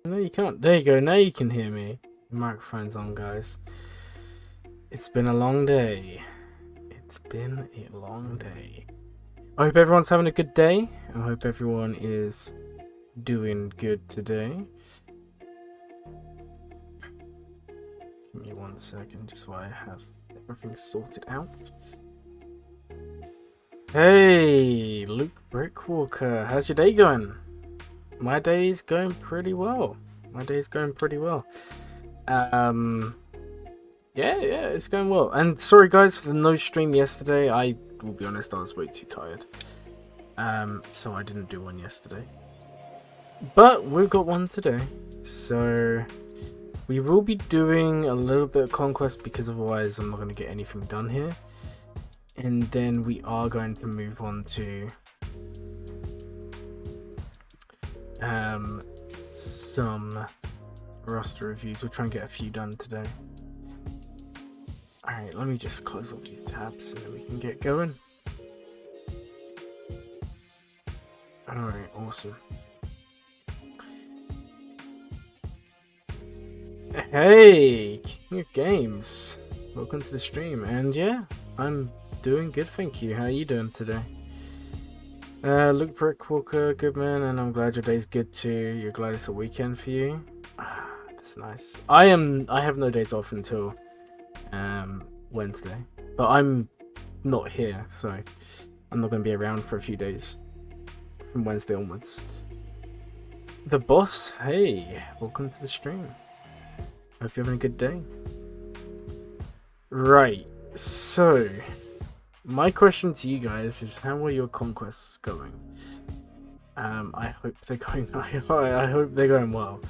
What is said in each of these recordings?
No, you can't. There you go. Now you can hear me. The microphone's on, guys. It's been a long day. It's been a long day. I hope everyone's having a good day. I hope everyone is doing good today. Give me 1 second, just while I have everything sorted out. Hey, Luke Brickwalker, how's your day going? My day's going pretty well. Yeah, it's going well. And sorry guys for the no stream yesterday. I will be honest, I was way too tired. So I didn't do one yesterday. But we've got one today. So we will be doing a little bit of Conquest because otherwise I'm not going to get anything done here. And then we are going to move on to some roster reviews. We'll try and get a few done today. Alright, let me just close all these tabs and then we can get going. Alright, awesome. Hey, King of Games. Welcome to the stream. And yeah, I'm doing good, thank you. How are you doing today? Luke Brickwalker, good man, and I'm glad your day's good too. You're glad it's a weekend for you. That's nice. I have no days off until Wednesday, but I'm not here, so I'm not going to be around for a few days from Wednesday onwards. The boss, hey, welcome to the stream. Hope you're having a good day. Right, so my question to you guys is, how are your conquests going? I hope they're going. I hope they're going well.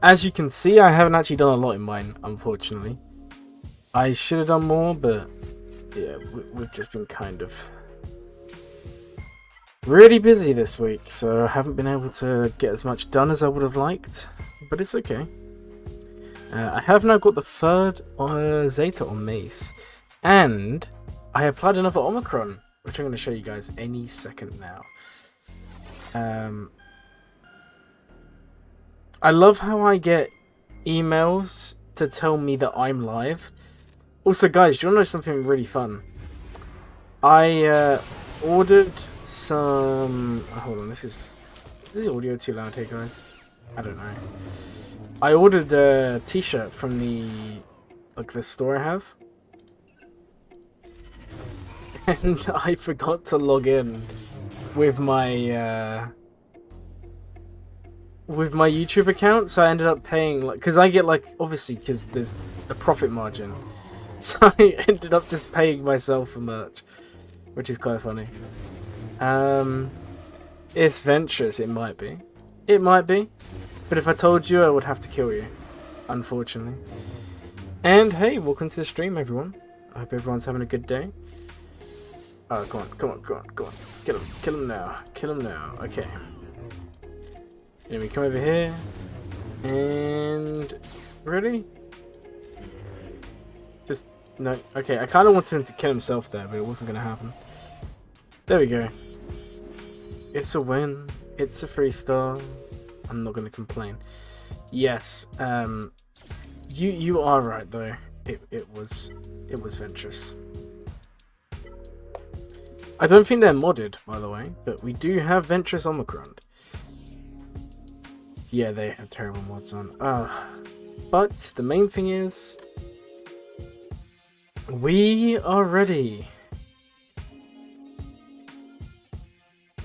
As you can see, I haven't actually done a lot in mine, unfortunately. I should have done more, but yeah, we've just been kind of really busy this week, so I haven't been able to get as much done as I would have liked, but it's okay. I have now got the third Zeta on Mace, and I applied another Omicron, which I'm going to show you guys any second now. I love how I get emails to tell me that I'm live. Also, guys, do you want to know something really fun? I ordered some... Oh, hold on, is the audio too loud here, guys? I don't know. I ordered a t-shirt from the store I have. And I forgot to log in with my YouTube account, so I ended up paying, because I get, obviously, because there's a profit margin. So I ended up just paying myself for merch, which is quite funny. It's Ventress, it might be. It might be. But if I told you, I would have to kill you, unfortunately. And hey, welcome to the stream, everyone. I hope everyone's having a good day. Oh, come on. Kill him now. Okay. Then we come over here. And... Ready? Just... No. Okay, I kind of wanted him to kill himself there, but it wasn't going to happen. There we go. It's a win. It's a 3-star. I'm not going to complain. Yes, you are right though. It was Ventress. I don't think they're modded, by the way, but we do have Ventress Omicron. Yeah, they have terrible mods on. But the main thing is, we are ready.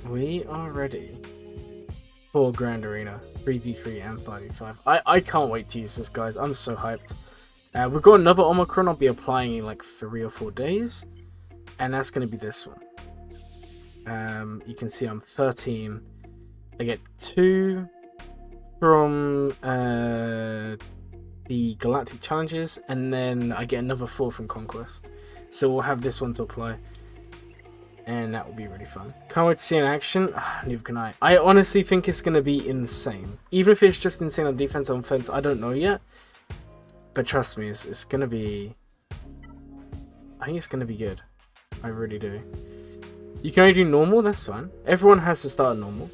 We are ready for Grand Arena 3v3 and 5v5. I can't wait to use this, guys. I'm so hyped. We've got another Omicron I'll be applying in 3 or 4 days, and that's going to be this one. You can see I'm 13. I get 2 from the Galactic Challenges, and then I get another 4 from Conquest. So we'll have this one to apply, and that will be really fun. Can't wait to see in action. Neither can I. I honestly think it's going to be insane. Even if it's just insane on defense or offense, I don't know yet. But trust me, it's going to be... I think it's going to be good. I really do. You can only do normal, that's fine. Everyone has to start normal.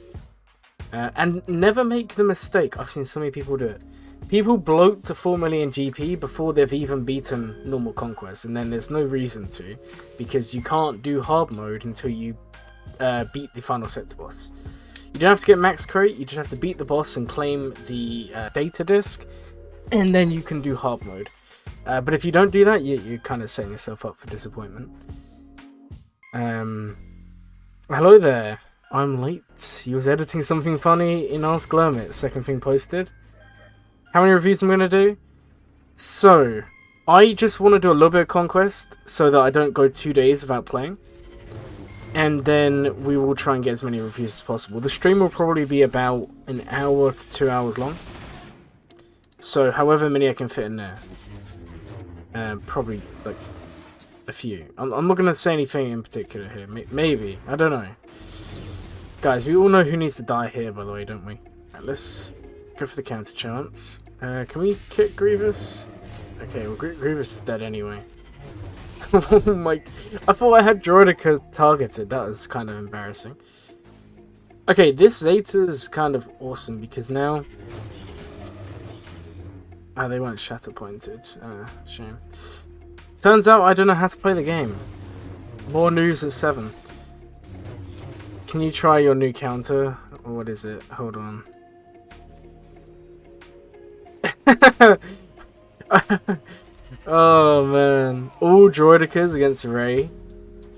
And never make the mistake. I've seen so many people do it. People bloat to 4 million GP before they've even beaten normal Conquest, and then there's no reason to, because you can't do hard mode until you beat the final sector boss. You don't have to get max crate, you just have to beat the boss and claim the data disk, and then you can do hard mode. But if you don't do that, you're kind of setting yourself up for disappointment. Hello there. I'm late. You was editing something funny in Ask Glurmit, second thing posted. How many reviews I'm going to do? So, I just want to do a little bit of Conquest so that I don't go 2 days without playing. And then we will try and get as many reviews as possible. The stream will probably be about an hour to 2 hours long. So, however many I can fit in there. Probably, like, a few. I'm not going to say anything in particular here. Maybe. I don't know. Guys, we all know who needs to die here, by the way, don't we? Right, let's go for the counter chance. Can we kick Grievous? Okay, well, Grievous is dead anyway. Oh my... I thought I had Droidica targeted. That was kind of embarrassing. Okay, this Zeta is kind of awesome because now... Ah, they weren't shatter pointed. Shame. Turns out I don't know how to play the game. More news at 7. Can you try your new counter? Or what is it? Hold on. Oh man. All Droidicas against Rey.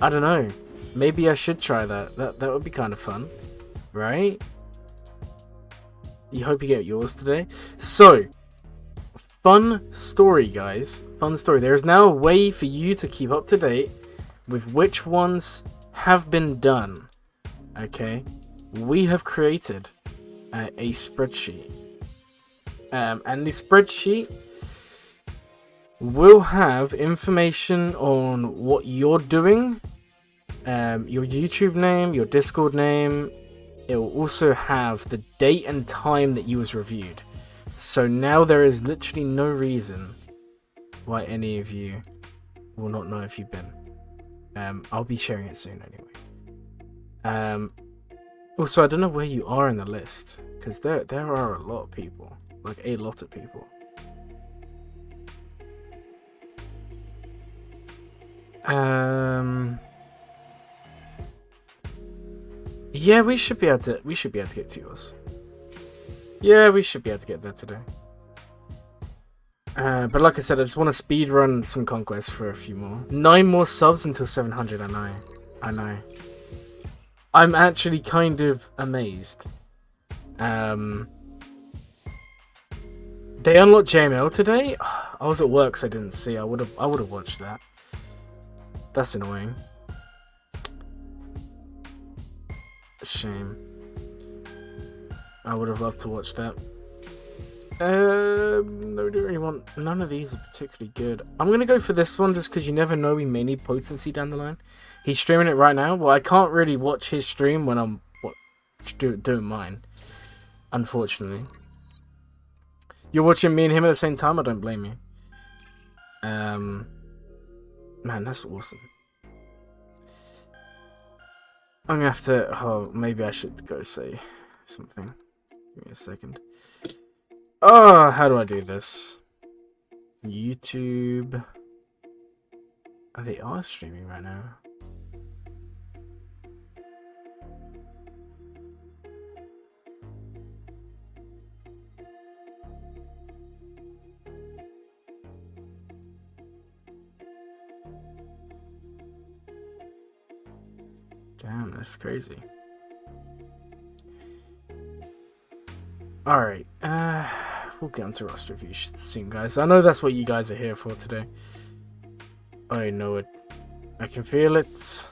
I don't know. Maybe I should try that. That would be kind of fun. Right? You hope you get yours today. So, fun story, guys. Fun story. There is now a way for you to keep up to date with which ones have been done. Okay? We have created a spreadsheet. And the spreadsheet will have information on what you're doing, your YouTube name, your Discord name. It will also have the date and time that you was reviewed. So now there is literally no reason why any of you will not know if you've been. I'll be sharing it soon anyway. Also, I don't know where you are in the list, because there are a lot of people. Like, a lot of people. Yeah, we should be able to get to yours. Yeah, we should be able to get there today. But like I said, I just want to speed run some Conquest for a few more. 9 more subs until 700, I know. I'm actually kind of amazed. They unlocked JML today? I was at work, so I didn't see. I would have watched that. That's annoying. A shame. I would have loved to watch that. No, we don't really want... None of these are particularly good. I'm going to go for this one just because you never know, we may need potency down the line. He's streaming it right now. Well, I can't really watch his stream when I'm doing mine. Unfortunately. You're watching me and him at the same time? I don't blame you. Man, that's awesome. I'm gonna have to... Oh, maybe I should go say something. Give me a second. Oh, how do I do this? YouTube... Oh, they are streaming right now. Damn, that's crazy. Alright, we'll get onto roster reviews soon, guys. I know that's what you guys are here for today. I know it. I can feel it.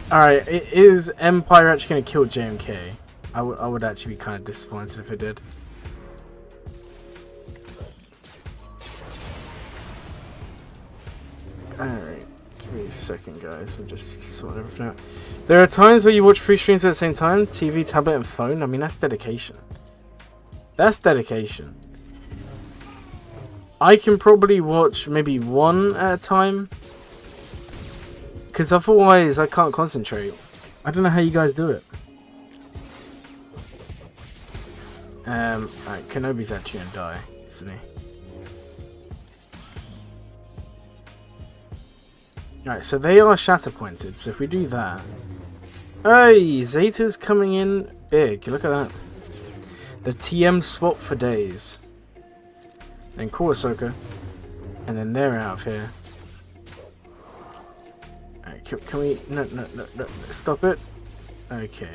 Alright, is Empire actually going to kill JMK? I would actually be kind of disappointed if it did. Alright, give me a second, guys. We'll just sort everything out. There are times where you watch 3 streams at the same time, TV, tablet, and phone. I mean, that's dedication. That's dedication. I can probably watch maybe one at a time. Because otherwise I can't concentrate. I don't know how you guys do it. Alright, Kenobi's actually gonna die, isn't he? Alright, so they are shatter pointed, so if we do that... Hey, Zeta's coming in big, look at that. The TM swap for days. Then call Ahsoka. And then they're out of here. Alright, can we... No, stop it. Okay.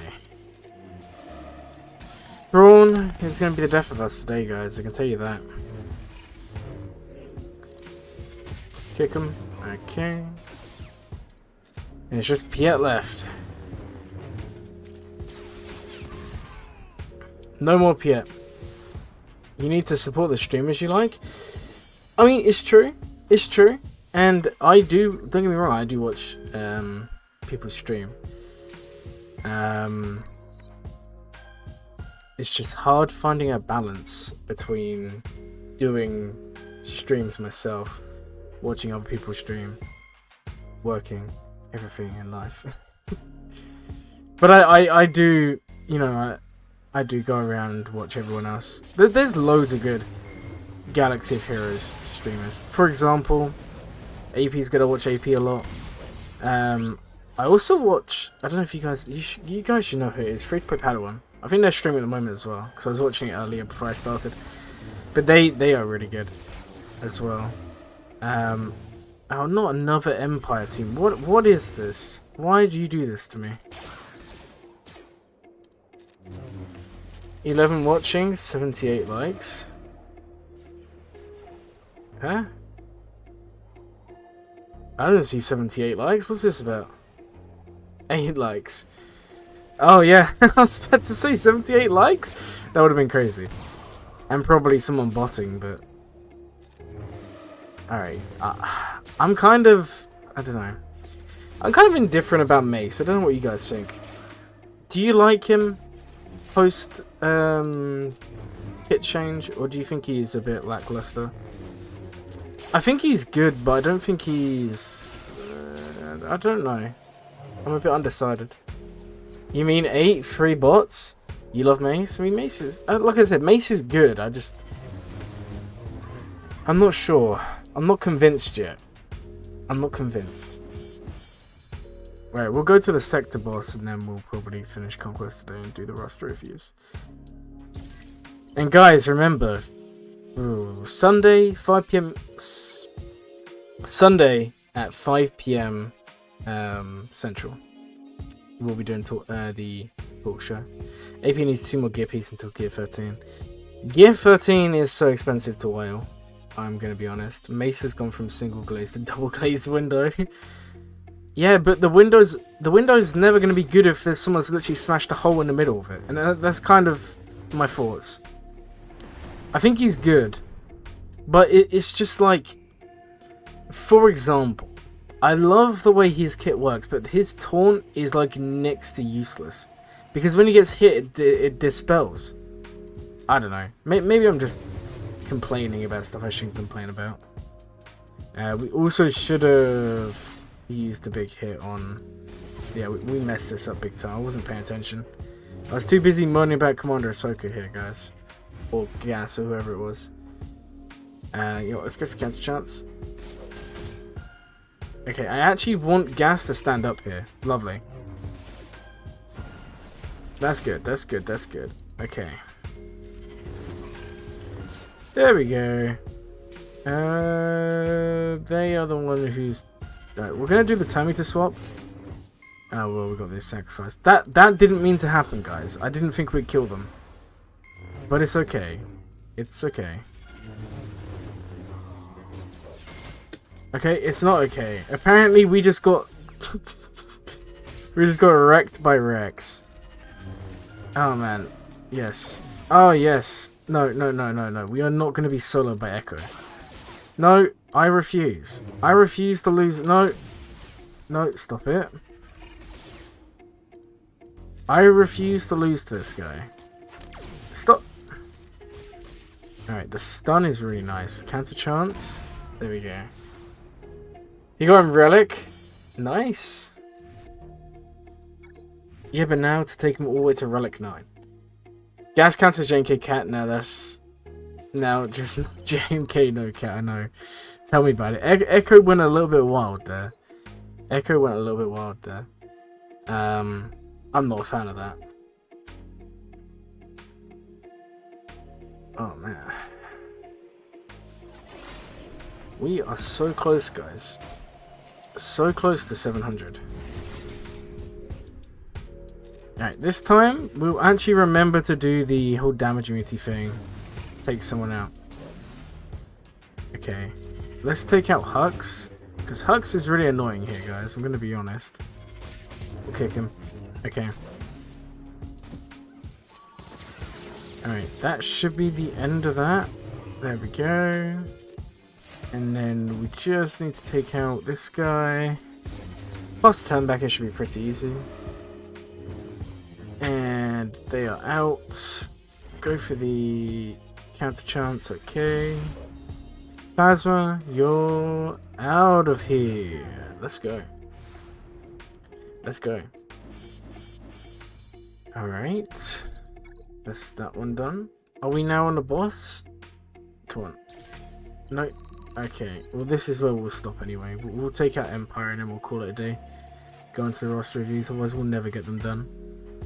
Braun is going to be the death of us today, guys, I can tell you that. Kick him. Okay. And it's just Piet left. No more Piet. You need to support the streamers you like. I mean, it's true. It's true. And I do, don't get me wrong, I do watch people stream. It's just hard finding a balance between doing streams myself, watching other people stream, working, everything in life. But I do, you know, I do go around and watch everyone else. There's loads of good Galaxy of Heroes streamers. For example, AP's gonna watch AP a lot. I also watch, I don't know if you guys should know who it is, Free to Play Padawan. I think they're streaming at the moment as well, because I was watching it earlier before I started. But they are really good as well. Oh, not another Empire team. What is this? Why do you do this to me? 11 watching, 78 likes. Huh? I don't see 78 likes. What's this about? 8 likes. Oh yeah, I was about to say 78 likes? That would have been crazy. And probably someone botting, but... Alright. I'm kind of... I don't know. I'm kind of indifferent about Mace. I don't know what you guys think. Do you like him post kit change, or do you think he's a bit lackluster? I think he's good, but I don't think he's... I don't know. I'm a bit undecided. You mean 8 free bots? You love Mace? I mean, Mace is... like I said, Mace is good. I'm not sure. I'm not convinced yet. I'm not convinced. Right, we'll go to the sector boss and then we'll probably finish Conquest today and do the roster reviews. And guys, remember, Sunday, 5 PM... Sunday at 5 PM Central. We'll be doing the talk show. AP needs 2 more gear pieces until gear 13. Gear 13 is so expensive to whale, I'm going to be honest. Mace has gone from single glaze to double glaze window. Yeah, but the window's never going to be good if there's someone's literally smashed a hole in the middle of it. And that's kind of my thoughts. I think he's good. But it's just like... For example, I love the way his kit works, but his taunt is like next to useless. Because when he gets hit, it dispels. I don't know. Maybe I'm just complaining about stuff I shouldn't complain about. We also should have used the big hit on... Yeah, we messed this up big time. I wasn't paying attention. I was too busy moaning about Commander Ahsoka here, guys. Or Gas, or whoever it was. Yo, let's go for Cancer Chance. Okay, I actually want Gas to stand up here. Lovely. That's good, that's good, that's good. Okay. There we go. They are the one who's... Right, we're gonna do the Terminator swap. Oh, well, we got this sacrifice. That didn't mean to happen, guys. I didn't think we'd kill them. But it's okay. It's okay. Okay, it's not okay. Apparently, we just got... we just got wrecked by Rex. Oh, man. Yes. Oh, yes. No. We are not going to be soloed by Echo. No, I refuse. I refuse to lose... No. No, stop it. I refuse to lose to this guy. Stop. Alright, the stun is really nice. Counter chance. There we go. You got him Relic. Nice. Yeah, but now to take him all the way to Relic 9. Gas counter JMK Cat. Now that's... Now just JMK no Cat, I know. Tell me about it. Echo went a little bit wild there. I'm not a fan of that. Oh man. We are so close, guys. So close to 700. Alright, this time we'll actually remember to do the whole damage immunity thing. Take someone out. Okay. Let's take out Hux. Because Hux is really annoying here, guys. I'm going to be honest. We'll kick him. Okay. Alright, that should be the end of that. There we go. And then we just need to take out this guy. Plus turn back, it should be pretty easy. And they are out. Go for the counter chance, okay. Phasma, you're out of here. Let's go. Let's go. Alright. That's that one done. Are we now on the boss? Come on. No. Okay. Well, this is where we'll stop anyway. We'll take out Empire and then we'll call it a day. Go into the roster reviews, otherwise we'll never get them done.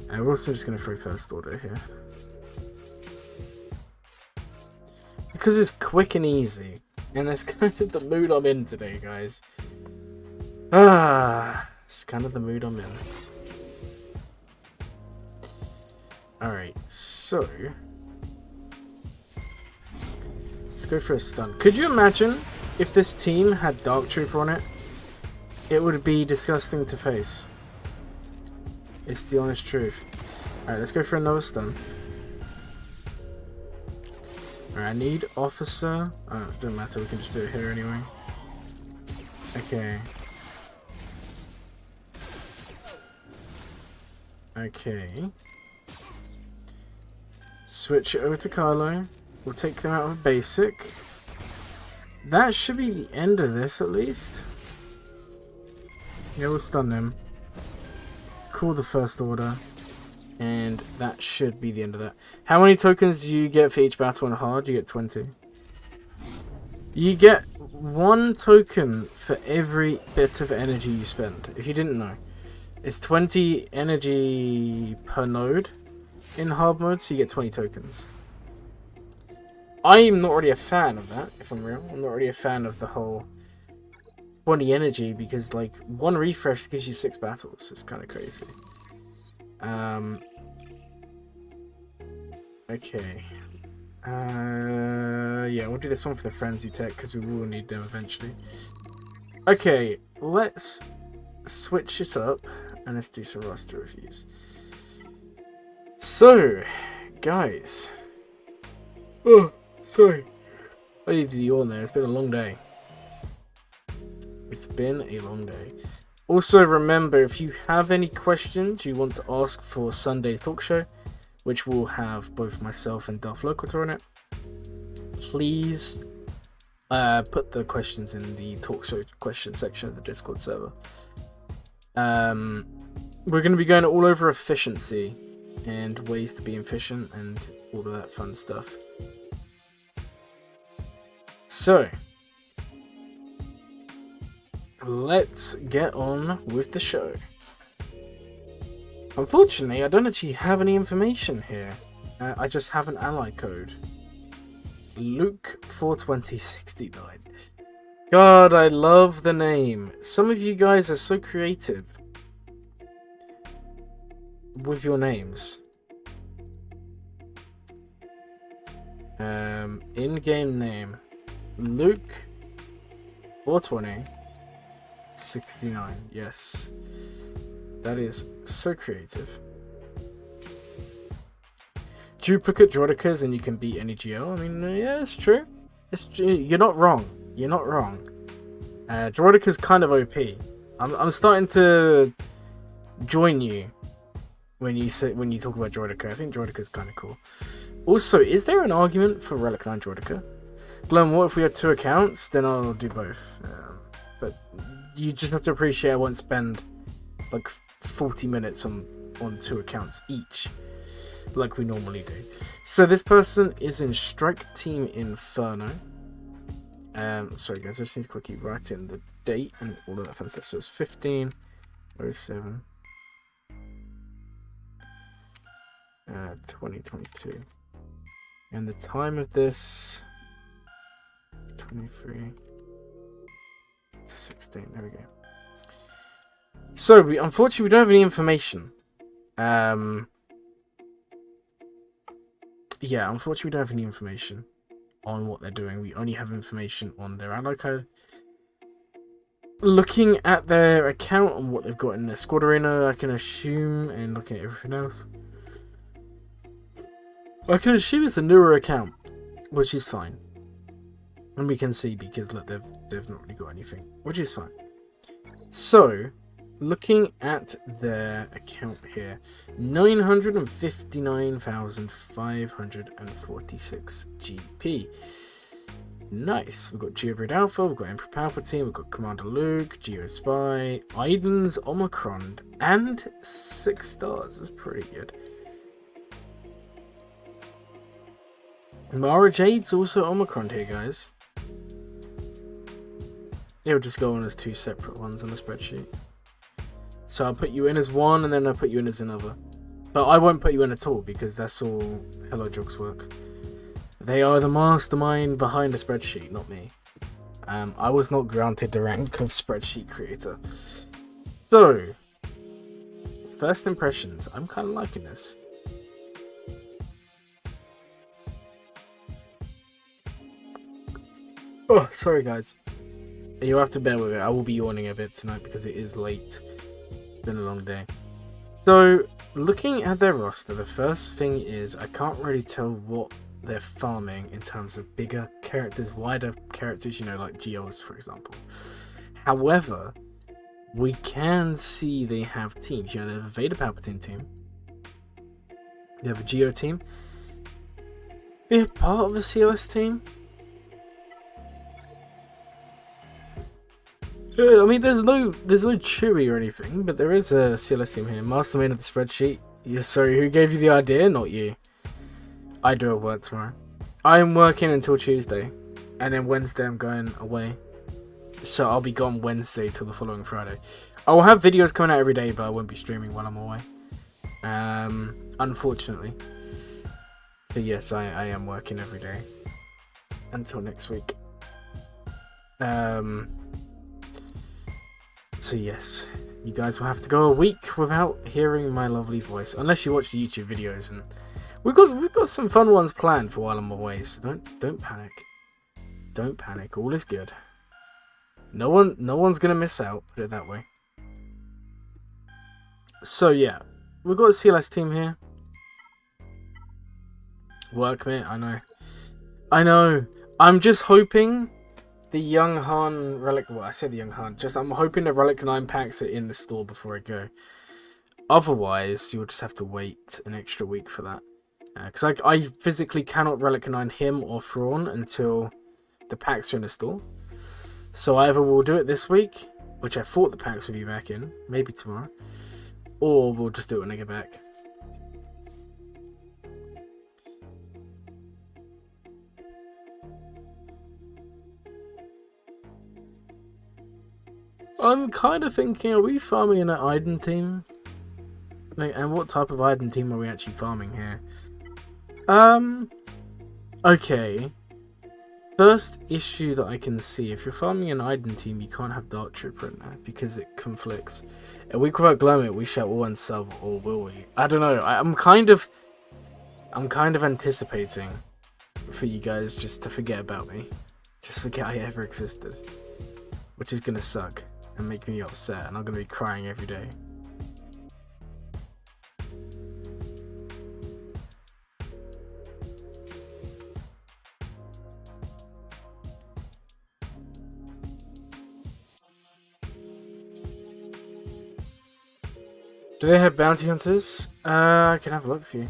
And we're also just going to throw First Order here. Because it's quick and easy. And that's kind of the mood I'm in today, guys. It's kind of the mood I'm in. Alright, so... let's go for a stun. Could you imagine if this team had Dark Trooper on it? It would be disgusting to face. It's the honest truth. Alright, let's go for another stun. Alright, I need Officer. Oh, it doesn't matter, we can just do it here anyway. Okay. Okay. Switch it over to Carlo. We'll take them out of basic. That should be the end of this at least. Yeah, we'll stun them. Call the First Order. And that should be the end of that. How many tokens do you get for each battle on hard? You get 20. You get 1 token for every bit of energy you spend. If you didn't know. It's 20 energy per node in hard mode, so you get 20 tokens. I'm not really a fan of that, if I'm real. I'm not really a fan of the whole 20 energy, because like 1 refresh gives you 6 battles. It's kind of crazy. Okay. Yeah, we'll do this one for the Frenzy Tech, because we will need them eventually. Okay, let's switch it up, and let's do some roster reviews. So, guys. Oh, sorry. I need to yawn there. It's been a long day. It's been a long day. Also, remember, if you have any questions you want to ask for Sunday's talk show, which will have both myself and Darth Locator on it, please put the questions in the talk show question section of the Discord server. We're going to be going all over efficiency and ways to be efficient and all of that fun stuff. So, let's get on with the show. Unfortunately, I don't actually have any information here. I just have an ally code. Luke 42069. God, I love the name. Some of you guys are so creative with your names. In-game name. Luke 42069. Yes. That is so creative. Duplicate Droidicas and you can beat any GL. I mean, yeah, it's true. You're not wrong. You're not wrong. Droidica's kind of OP. I'm starting to join you when you talk about Droidica. I think Droidica's kind of cool. Also, is there an argument for Relic 9 Jordica? Glum, what if we had 2 accounts? Then I'll do both. But you just have to appreciate I won't spend like 40 minutes on 2 accounts each, like we normally do. So this person is in Strike Team Inferno. Sorry guys, I just need to quickly write in the date and all of that fun stuff. So it's 15/07 2022. And the time of this 23/16. There we go. So unfortunately we don't have any information. Yeah, unfortunately we don't have any information on what they're doing. We only have information on their ally code. Looking at their account and what they've got in their squad arena, I can assume, and looking at everything else, I can assume it's a newer account, which is fine. And we can see because look, they've not really got anything, which is fine. So, looking at their account here, 959,546 GP. Nice. We've got Geobrid Alpha, we've got Emperor Palpatine, we've got Commander Luke, Geospy, Aiden's Omicron, and 6 stars. That's pretty good. Mara Jade's also Omicron here, guys. It'll just go on as 2 separate ones on the spreadsheet. So I'll put you in as one, and then I'll put you in as another. But I won't put you in at all, because that's all Hello Jog's work. They are the mastermind behind the spreadsheet, not me. I was not granted the rank of spreadsheet creator. So, first impressions. I'm kind of liking this. Oh, sorry guys. You'll have to bear with it. I will be yawning a bit tonight because it is late. It's been a long day. So, looking at their roster, the first thing is I can't really tell what they're farming in terms of bigger characters, wider characters, you know, like Geos, for example. However, we can see they have teams. You know, they have a Vader Palpatine team. They have a Geo team. They're part of a CLS team. I mean, there's no Chewie or anything, but there is a CLS team here. Mastermind of the spreadsheet. Yeah, sorry, who gave you the idea? Not you. I do have work tomorrow. I'm working until Tuesday, and then Wednesday I'm going away. So I'll be gone Wednesday till the following Friday. I will have videos coming out every day, but I won't be streaming while I'm away. Unfortunately. So yes, I am working every day until next week. So yes, you guys will have to go a week without hearing my lovely voice, unless you watch the YouTube videos, and we've got some fun ones planned for while I'm away. So don't panic, don't panic. All is good. No one's gonna miss out. Put it that way. So yeah, we've got a CLS team here. Workmate, I know. I'm just hoping the Young Han Relic. Well, I said the Young Han. I'm hoping the Relic 9 packs are in the store before I go. Otherwise, you'll just have to wait an extra week for that. Because I physically cannot Relic 9 him or Thrawn until the packs are in the store. So either we'll do it this week, which I thought the packs would be back in, maybe tomorrow, or we'll just do it when I get back. I'm kind of thinking, are we farming in an Iden team? Like, and what type of Iden team are we actually farming here? Okay. First issue that I can see, if you're farming an Iden team, you can't have Dark Trooper in there because it conflicts. A week without Glurmit, we shall all unsub, or will we? I don't know. I'm kind of anticipating for you guys just to forget about me, just forget I ever existed, which is gonna suck and make me upset, and I'm gonna be crying every day. Do they have bounty hunters? I can have a look for you.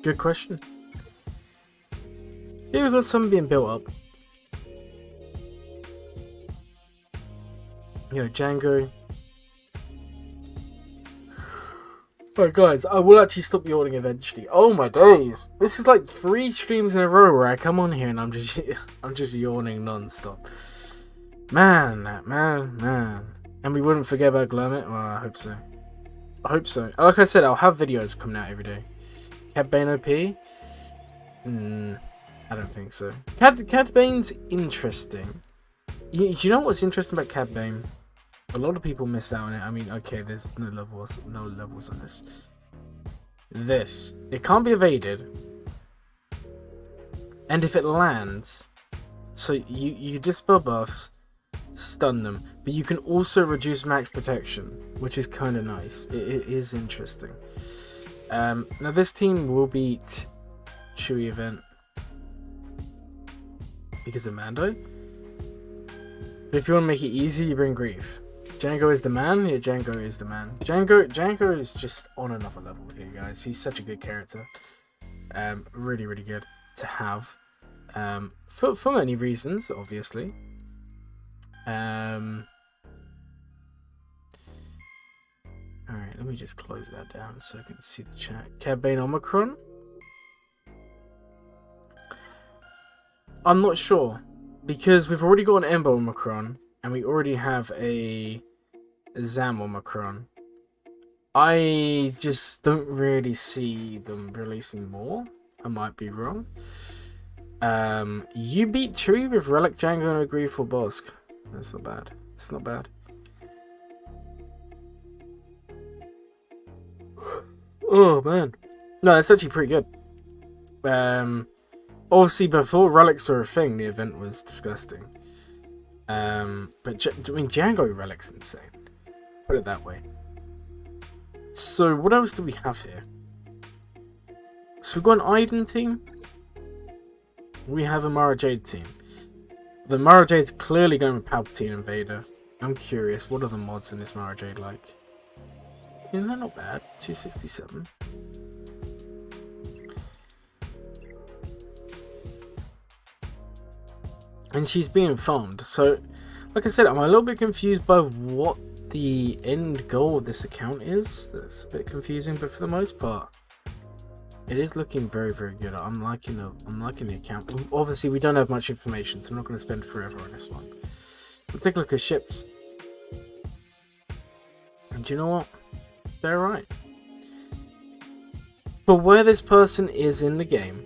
Good question. Here we've got some being built up. Django. Alright guys, I will actually stop yawning eventually. Oh my days. This is like 3 streams in a row where I come on here and I'm just yawning non-stop. Man. And we wouldn't forget about Glurmit? Well, I hope so. I hope so. Like I said, I'll have videos coming out every day. Cad Bane OP? I don't think so. Cad Bane's interesting. You know what's interesting about Cad Bane? A lot of people miss out on it. I mean, okay, there's no levels on this. It can't be evaded. And if it lands, so you dispel buffs, stun them, but you can also reduce max protection, which is kind of nice. It is interesting. Now this team will beat Chewy event because of Mando. But if you want to make it easy, you bring Grief. Django is the man. Yeah, Django is the man. Django is just on another level here, guys. He's such a good character. Really, really good to have. For many reasons, obviously. Alright, let me just close that down so I can see the chat. Cad Bane Omicron? I'm not sure. Because we've already got an Ember Omicron. And we already have a Zam Omicron. I just don't really see them releasing more. I might be wrong. You beat Chewy with Relic, Django, and a Grief for Bosk. That's not bad. It's not bad. Oh man. No, it's actually pretty good. Obviously before relics were a thing, the event was disgusting. But I mean, Django Relic's insane. Put it that way. So what else do we have here? So we've got an Aiden team. We have a Mara Jade team. The Mara Jade's clearly going with Palpatine and Vader. I'm curious, what are the mods in this Mara Jade like? Yeah, they're not bad. 267. And she's being farmed. So, like I said, I'm a little bit confused by what the end goal of this account is. That's a bit confusing, but for the most part, it is looking very, very good. I'm liking the account. Obviously, we don't have much information, so I'm not going to spend forever on this one. Let's take a look at ships. And do you know what? They're right. For where this person is in the game,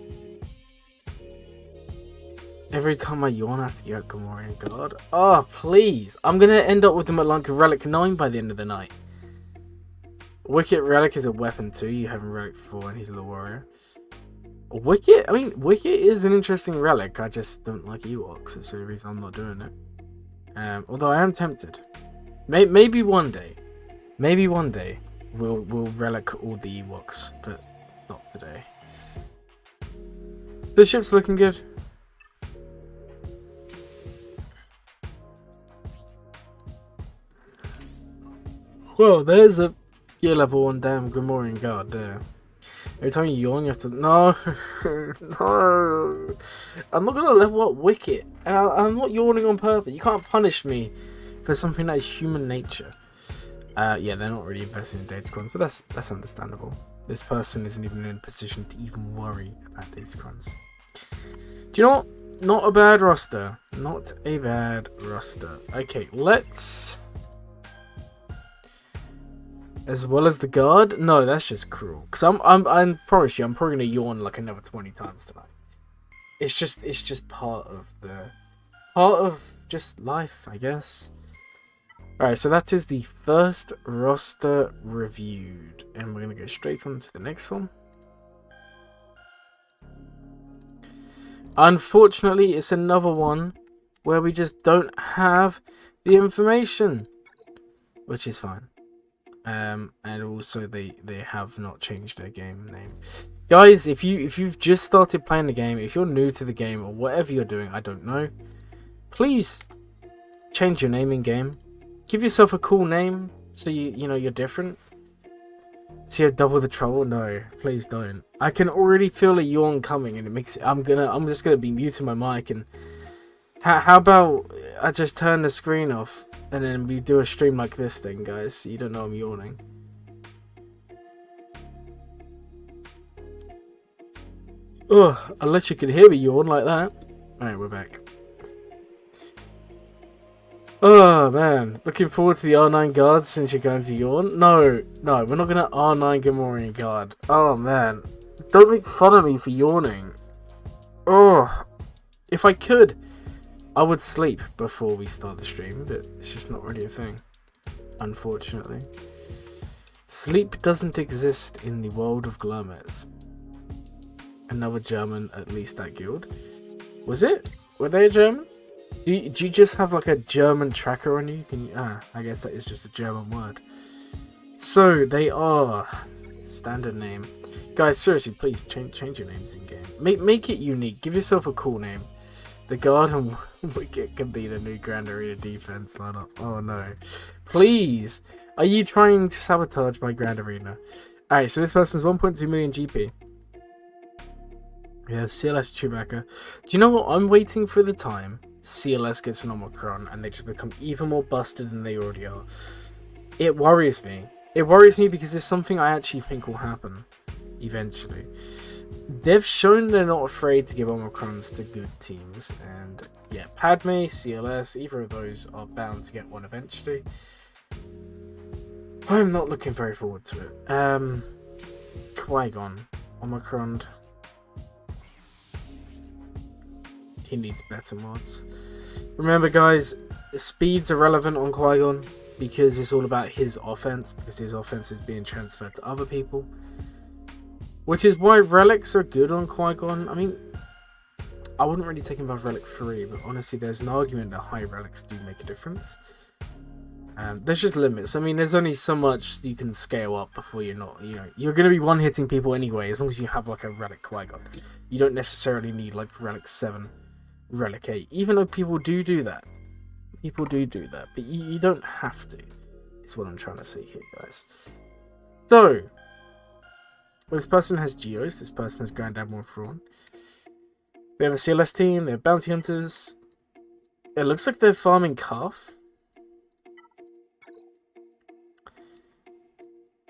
every time I yawn, I have to get out Gamorrean Guard. Oh, please. I'm going to end up with them at like Relic 9 by the end of the night. Wicket Relic is a weapon too. You have Relic 4 and he's a little warrior. Wicket? I mean, Wicket is an interesting relic. I just don't like Ewoks. That's the reason I'm not doing it. Although I am tempted. Maybe one day. Maybe one day we'll relic all the Ewoks. But not today. The ship's looking good. Well, there's a gear level 1 damn Gamorrean Guard there. Every time you yawn, you have to... No. No. I'm not going to level up Wicket. And I'm not yawning on purpose. You can't punish me for something that is human nature. Yeah, they're not really investing in Datacrons, but that's understandable. This person isn't even in a position to even worry about Datacrons. Do you know what? Not a bad roster. Not a bad roster. Okay, let's... As well as the guard? No, that's just cruel. Cause I'm promise you, I'm probably gonna yawn like another 20 times tonight. It's just part of just life, I guess. Alright, so that is the first roster reviewed. And we're gonna go straight on to the next one. Unfortunately, it's another one where we just don't have the information. Which is fine. And also they have not changed their game name. Guys, if you've just started playing the game, if you're new to the game or whatever you're doing, I don't know, please change your name in game. Give yourself a cool name so you know you're different. So you have double the trouble? No, please don't. I can already feel a yawn coming, and it makes it. I'm just gonna be muting my mic, and how about I just turn the screen off, and then we do a stream like this thing, guys. So you don't know I'm yawning. Ugh, unless you can hear me yawn like that. Alright, we're back. Oh man, looking forward to the R9 guard since you're going to yawn. No, we're not going to R9 Gamorrean guard. Oh man, don't make fun of me for yawning. Oh, if I could, I would sleep before we start the stream, but it's just not really a thing, unfortunately. Sleep doesn't exist in the world of Glurmit. Another German, at least that guild. Was it? Were they German? Do you just have like a German tracker on you? Can you? I guess that is just a German word. So they are standard name, guys. Seriously, please change your names in game. Make it unique. Give yourself a cool name. The Garden Wicket can be the new Grand Arena defense lineup. Oh no, please! Are you trying to sabotage my Grand Arena? All right, so this person's 1.2 million GP. Yeah, CLS Chewbacca. Do you know what? I'm waiting for the time CLS gets an Omicron and they just become even more busted than they already are. It worries me. It worries me because it's something I actually think will happen eventually. They've shown they're not afraid to give Omicrons to good teams, and yeah, Padme, CLS, either of those are bound to get one eventually. I'm not looking very forward to it. Qui-Gon, Omicron. He needs better mods. Remember, guys, speed's irrelevant on Qui-Gon because it's all about his offense, because his offense is being transferred to other people. Which is why relics are good on Qui-Gon. I mean, I wouldn't really take him above Relic 3, but honestly, there's an argument that high relics do make a difference. There's just limits. I mean, there's only so much you can scale up before you're not, you're going to be one-hitting people anyway, as long as you have like a Relic Qui-Gon. You don't necessarily need like Relic 7. Relic 8, even though people do that. People do that, but you don't have to. Is what I'm trying to say here, guys. So, this person has Geos, this person has Grand Admiral Thrawn. They have a CLS team, they have Bounty Hunters. It looks like they're farming Calf.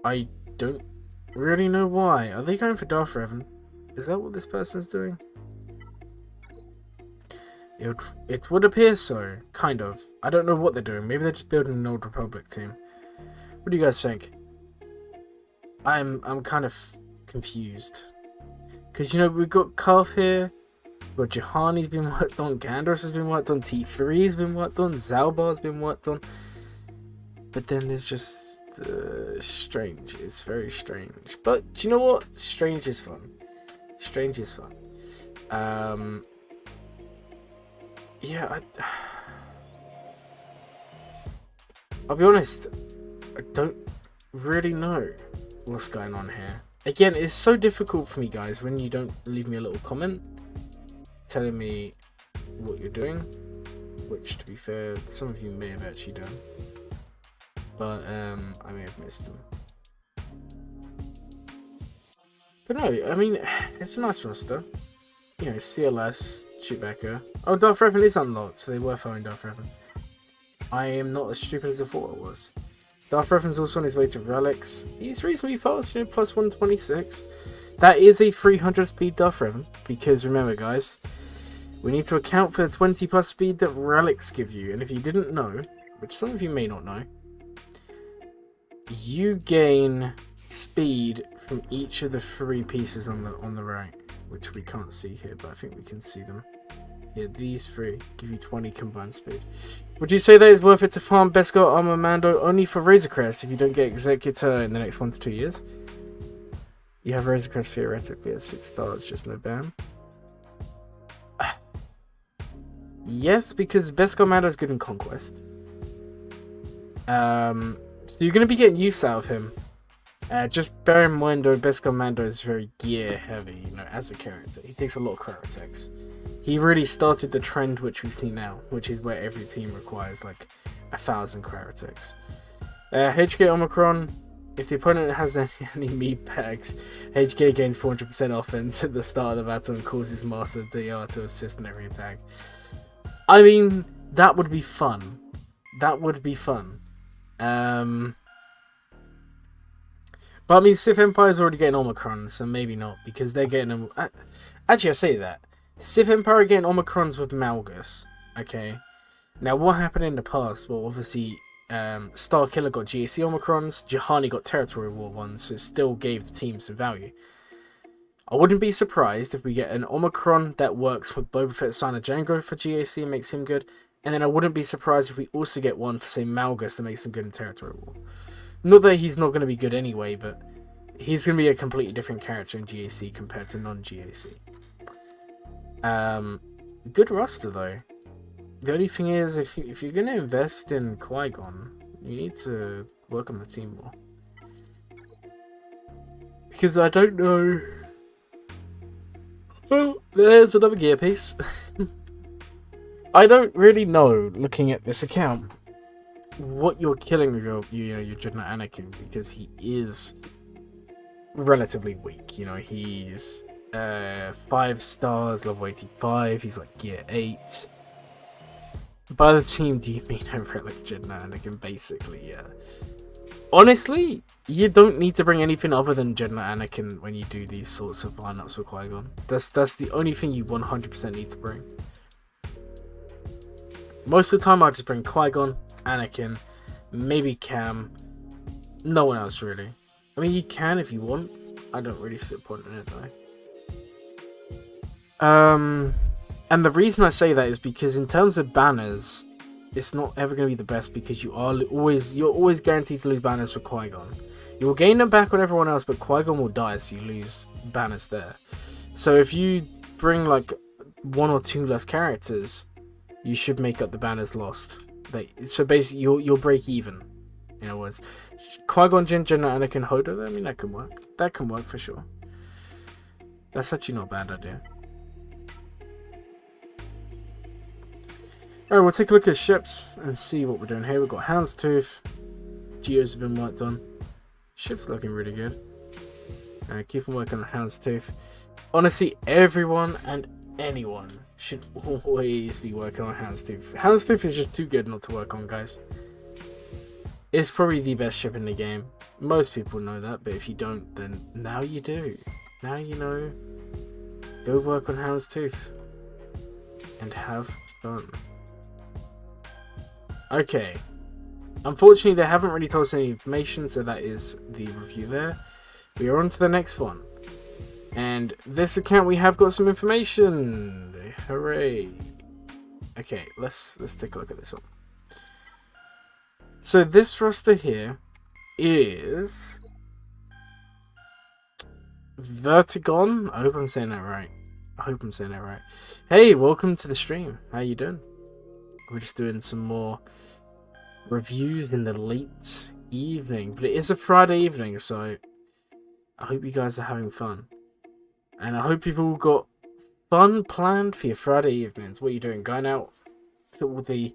I don't really know why. Are they going for Darth Revan? Is that what this person's doing? It would appear so, kind of. I don't know what they're doing. Maybe they're just building an Old Republic team. What do you guys think? I'm kind of confused. Because, we've got Calf here. We've got Juhani's been worked on. Gandalf has been worked on. T3's been worked on. Zalbar's been worked on. But then there's just... strange. It's very strange. But, do you know what? Strange is fun. Strange is fun. Yeah, I'll be honest, I don't really know what's going on here. Again, it's so difficult for me, guys, when you don't leave me a little comment telling me what you're doing, which, to be fair, some of you may have actually done, but I may have missed them. But no, I mean, it's a nice roster. CLS, Chewbacca. Oh, Darth Revan is unlocked, so they were throwing Darth Revan. I am not as stupid as I thought I was. Darth Revan's also on his way to relics. He's reasonably fast, plus 126. That is a 300 speed Darth Revan, because remember, guys, we need to account for the 20 plus speed that relics give you. And if you didn't know, which some of you may not know, you gain speed from each of the 3 pieces on the right, which we can't see here, but I think we can see them. Yeah, these 3 give you 20 combined speed. Would you say that it's worth it to farm Beskar Armor Mando only for Razor Crest if you don't get Executor in the next 1 to 2 years? You have Razor Crest theoretically at 6 stars, just no ban. Yes, because Beskar Mando is good in Conquest. So you're going to be getting use out of him. Just bear in mind though, Beskar Mando is very gear heavy, as a character. He takes a lot of cryotex. He really started the trend which we see now, which is where every team requires like 1,000 cryotex. HK Omicron, If the opponent has any meat packs, HK gains 400% offense at the start of the battle and causes Master DR to assist in every attack. I mean, that would be fun. That would be fun. But I mean, Sith Empire's already getting Omicron, so maybe not, because they're getting them. Actually, I say that. Sith Empire are getting Omicrons with Malgus. Okay. Now, what happened in the past? Well, obviously, Starkiller got GAC Omicrons, Juhani got Territory War ones, so it still gave the team some value. I wouldn't be surprised if we get an Omicron that works with Boba Fett, Sign of Django for GAC and makes him good, and then I wouldn't be surprised if we also get one for, say, Malgus that makes him good in Territory War. Not that he's not going to be good anyway, but he's going to be a completely different character in GAC compared to non-GAC. Good roster, though. The only thing is, if you're going to invest in Qui-Gon, you need to work on the team more. Because I don't know... Oh, there's another gear piece. I don't really know, looking at this account, what you're killing with your Jedi Anakin, because he is relatively weak. You know, he's 5 stars, level 85, he's like gear 8. By the team, do you mean a relic Jedi Anakin? Basically, yeah. Honestly, you don't need to bring anything other than Jedi Anakin when you do these sorts of lineups for Qui-Gon. That's the only thing you 100% need to bring. Most of the time, I just bring Qui-Gon, Anakin, maybe Cam. No one else, really. I mean, you can if you want. I don't really see a point in it, though. And the reason I say that is because in terms of banners, it's not ever going to be the best because you're always guaranteed to lose banners for Qui-Gon. You'll gain them back on everyone else, but Qui-Gon will die, so you lose banners there. So if you bring like 1 or 2 less characters, you should make up the banners lost. So basically, you'll break even. In other words, Qui-Gon, Jin, Anakin, Hodo. I mean, that can work. That can work for sure. That's actually not a bad idea. Alright, we'll take a look at ships and see what we're doing here. We've got Houndstooth. Geos have been worked on. Ship's looking really good. Keep on working on Houndstooth. Honestly, everyone and anyone should always be working on Houndstooth. Houndstooth is just too good not to work on, guys. It's probably the best ship in the game. Most people know that, but if you don't, then now you do. Now you know. Go work on Houndstooth. And have fun. Okay. Unfortunately, they haven't really told us any information, so that is the review there. We are on to the next one. And this account, we have got some information. Hooray. Okay, let's take a look at this one. So this roster here is Vertigon. I hope I'm saying that right. Hey, welcome to the stream. How you doing? We're just doing some more reviews in the late evening, but it is a Friday evening, so I hope you guys are having fun, and I hope you've all got fun planned for your Friday evenings. What are you doing? Going out to all the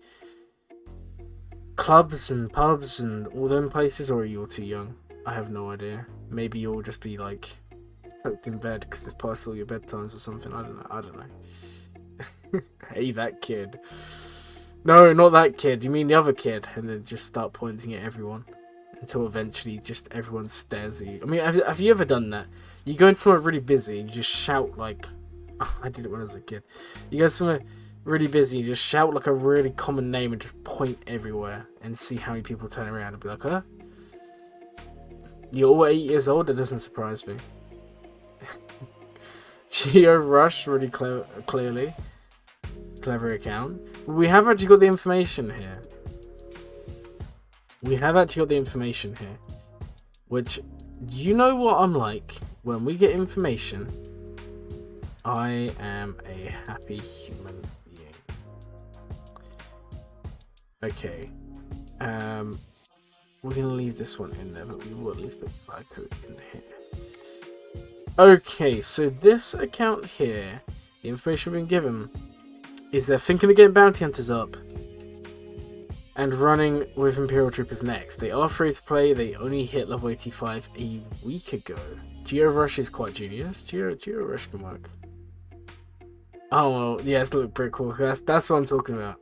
clubs and pubs and all them places, or are you all too young? I have no idea. Maybe you'll just be like tucked in bed because it's past all your bedtimes or something. I don't know. Hey, that kid. No, not that kid. You mean the other kid? And then just start pointing at everyone until eventually just everyone stares at you. I mean, have you ever done that? You go into somewhere really busy and you just shout like... Oh, I did it when I was a kid. You go somewhere really busy, you just shout like a really common name and just point everywhere and see how many people turn around and be like, huh? You're all 8 years old? That doesn't surprise me. Geo Rush, really clearly. Clever account. We have actually got the information here. Which, you know what I'm like? When we get information, I am a happy human being. Okay. We're going to leave this one in there, but we will at least put barcode in here. Okay, so this account here, the information we've been given, is they're thinking of getting bounty hunters up. and running with Imperial Troopers next. They are free to play. They only hit level 85 a week ago. Geo Rush is quite genius. Geo Rush can work. Oh well, yes, look, pretty cool. That's what I'm talking about.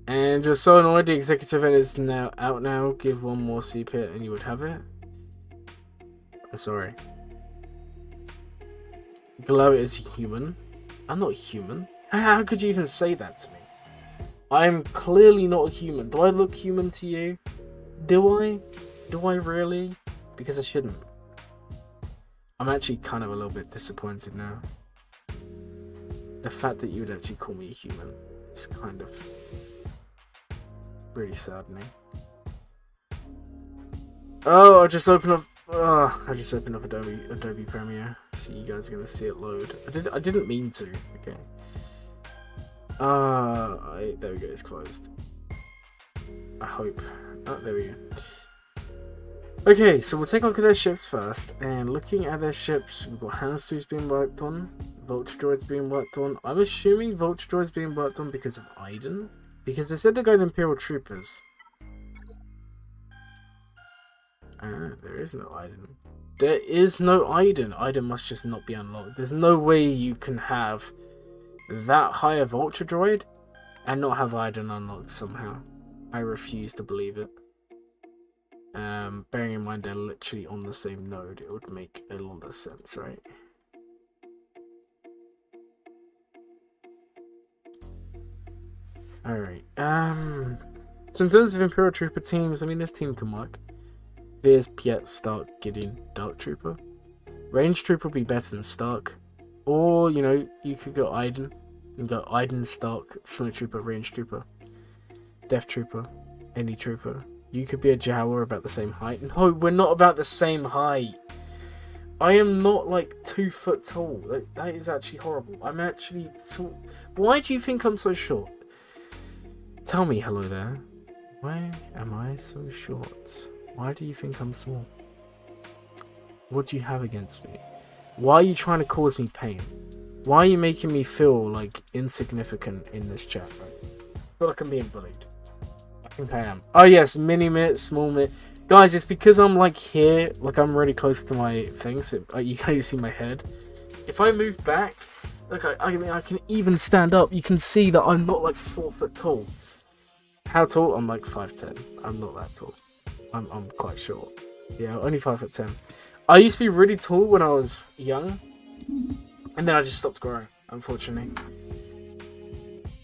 And just so annoyed, the executive event is now out now. Give one more sleep hit and you would have it. I'm sorry. Glurmit is human. I'm not human. How could you even say that to me? I'm clearly not a human. Do I look human to you? Do I? Do I really? Because I shouldn't. I'm actually kind of a little bit disappointed now. The fact that you would actually call me a human is kind of really saddening. Oh, I just opened up Adobe Premiere, so you guys are gonna see it load. I didn't mean to. Okay. There we go. It's closed. I hope. Oh, there we go. Okay, so we'll take a look at their ships first. And looking at their ships, we've got Hamsters being worked on, Vulture Droids being worked on. I'm assuming Vulture Droids being worked on because of Iden, because they said they're going Imperial Troopers. There is no Iden. There is no Iden. Iden must just not be unlocked. There's no way you can have that high a Vulture Droid and not have Iden unlocked somehow. I refuse to believe it. Bearing in mind they're literally on the same node, it would make a lot of sense, right? Alright, so in terms of Imperial Trooper teams, I mean, this team can work. Veers, Piet, Stark, Gideon, Dark Trooper. Range Trooper would be better than Stark. Or, you know, you could go Iden. You can go Iden, Stark, Snow Trooper, Range Trooper, Death Trooper, any Trooper. You could be a Jawa about the same height. No, we're not about the same height. I am not like 2 foot tall. That is actually horrible. I'm actually tall. Why do you think I'm so short? Tell me, hello there. Why am I so short? Why do you think I'm small? What do you have against me? Why are you trying to cause me pain? Why are you making me feel like insignificant in this chat? Right? I feel like I'm being bullied. I think I am. Oh yes, mini mitt, small mitt. Guys, it's because I'm like here, like I'm really close to my thing, so you can't see my head. If I move back, look, I can even stand up. You can see that I'm not like 4 foot tall. How tall? I'm like 5'10". I'm not that tall. I'm quite short. Yeah, only 5'10". I used to be really tall when I was young, and then I just stopped growing, unfortunately.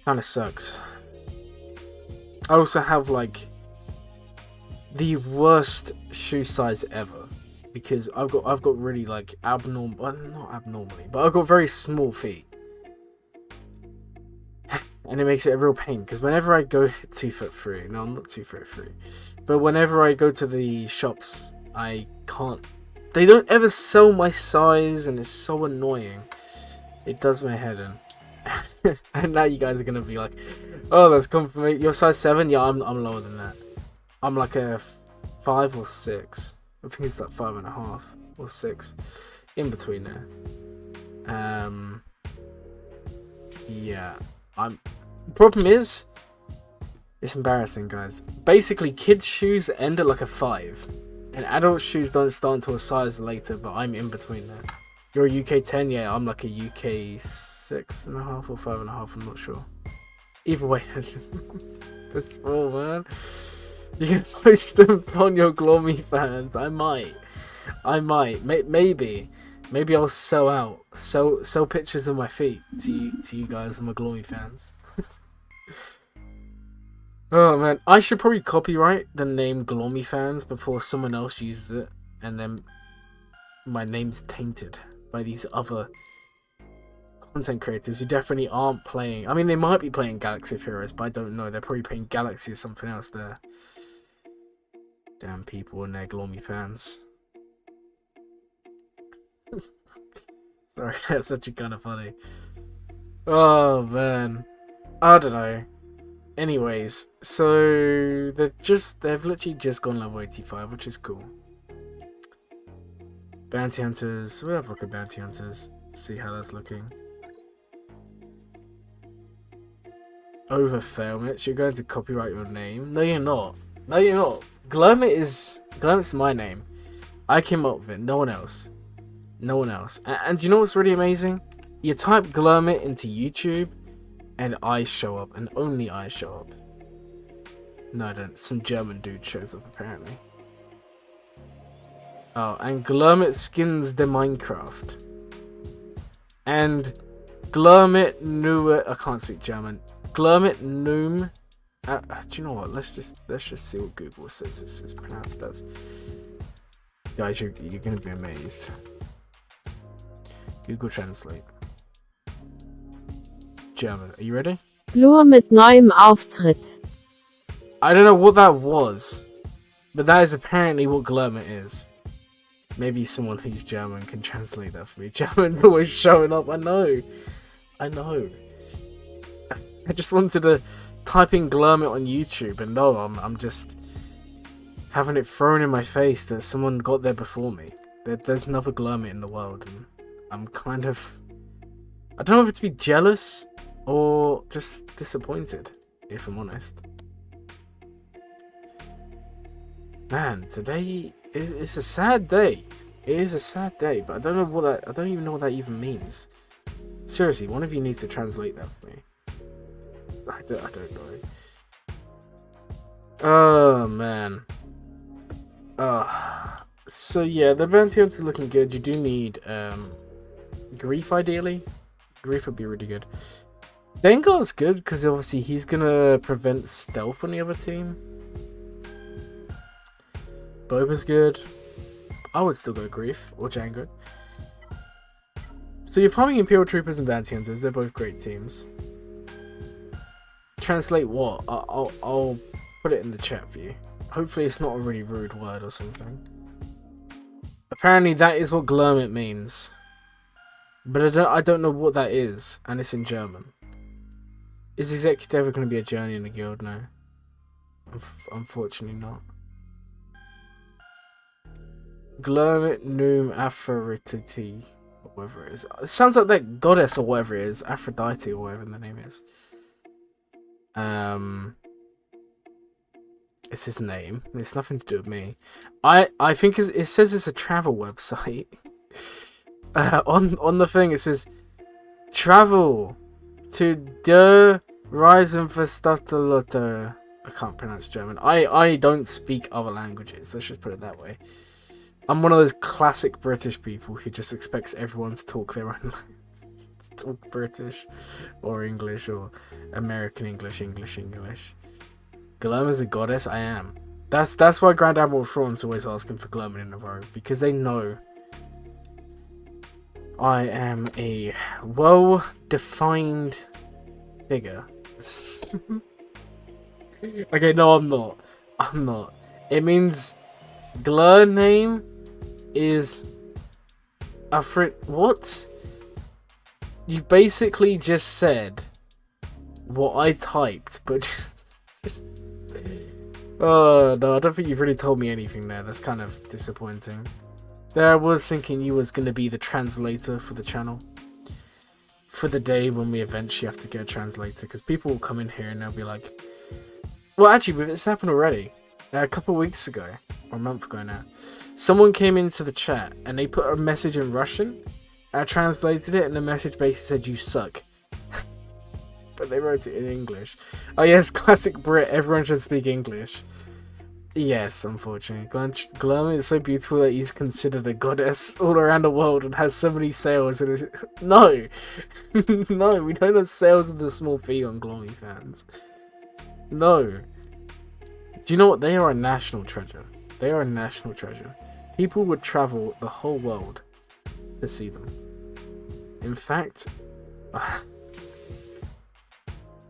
Kinda sucks. I also have like the worst shoe size ever, because I've got really like abnormal, well, not abnormally, but I've got very small feet. And it makes it a real pain, because whenever I go 2'3", no, I'm not 2'3", but whenever I go to the shops, I can't. They don't ever sell my size, and it's so annoying. It does my head in. And now you guys are gonna be like, "Oh, that's confirmation. You're size 7? Yeah, I'm lower than that. I'm like a 5 or 6. I think it's like 5.5 or 6, in between there." Yeah. Problem is, it's embarrassing, guys. Basically, kids' shoes end at like a 5, and adult shoes don't start until a size later. But I'm in between there. You're a UK 10, yeah. I'm like a UK 6.5 or 5.5. I'm not sure. Either way, that's small, man. You can post them on your Glurmit fans. I might. Maybe I'll sell pictures of my feet to you guys and my Glurmit fans. Oh man, I should probably copyright the name Glurmit fans before someone else uses it, and then my name's tainted by these other content creators who definitely aren't playing. I mean, they might be playing Galaxy of Heroes, but I don't know. They're probably playing Galaxy or something else there. Damn people and their Glurmit fans. Sorry, that's actually kind of funny. Oh man, I don't know. Anyways, so they've literally just gone level 85, which is cool. Bounty hunters, we'll have a look at bounty hunters, see how that's looking. over Failmits. You're going to copyright your name. No, you're not. No, you're not. Glurmit's my name. I came up with it. No one else. No one else. And you know what's really amazing? You type Glurmit into YouTube, and I show up, and only I show up. No, I don't. Some German dude shows up apparently. Oh, and Glurmit skins the Minecraft. And Glurmit knew it. I can't speak German. Glurmit Noom. Do you know what? Let's just see what Google says this is pronounced as. Guys, you're gonna be amazed. Google Translate. German. Are you ready? Glur mit neuem Auftritt. I don't know what that was, but that is apparently what Glurmit is. Maybe someone who's German can translate that for me. German's always showing up. I know. I just wanted to type in Glurmit on YouTube, and no, I'm just having it thrown in my face that someone got there before me. There's another Glurmit in the world, and I'm kind of... I don't know if it's to be jealous or just disappointed, if I'm honest. Man, today it's a sad day. It is a sad day, but I don't even know what that even means. Seriously, one of you needs to translate that for me. I don't know. Oh man. So yeah, the bounty hunters are looking good. You do need grief ideally. Grief would be really good. Dengar's good because obviously he's gonna prevent stealth on the other team. Boba's good. I would still go Grief or Django. So you're farming Imperial Troopers and Bounty Hunters. They're both great teams. Translate what? I'll put it in the chat for you. Hopefully it's not a really rude word or something. Apparently that is what Glurmit means. But I don't know what that is, and it's in German. Is Executive ever going to be a journey in the guild? No. Unfortunately not. Glurmit Noom Aphrodite, or whatever it is. It sounds like that goddess or whatever it is, Aphrodite or whatever the name is. It's his name. It's nothing to do with me. I think it says it's a travel website. On the thing it says travel to der Reisenverstattelotte. I can't pronounce German. I don't speak other languages. Let's just put it that way. I'm one of those classic British people who just expects everyone to talk their own language. To talk British or English or American English. Glurmit's a goddess? I am. That's why Grand Admiral Thrawn's always asking for Glurmit in a row. Because they know I am a well-defined figure. Okay, no, I'm not. It means Glur name is what? You basically just said what I typed, but just oh no, I don't think you've really told me anything there. That's kind of disappointing. There I was thinking you was going to be the translator for the channel. For the day when we eventually have to get a translator. Because people will come in here and they'll be like... Well, actually, it's happened already. A couple of weeks ago. Or a month ago now. Someone came into the chat and they put a message in Russian. I translated it and the message basically said, "You suck." But they wrote it in English. Oh yes, classic Brit. Everyone should speak English. Yes, unfortunately. Glurmit is so beautiful that he's considered a goddess all around the world and has so many sales. No! No, we don't have sales of the small fee on Glurmit fans. No. Do you know what? They are a national treasure. They are a national treasure. People would travel the whole world to see them. In fact,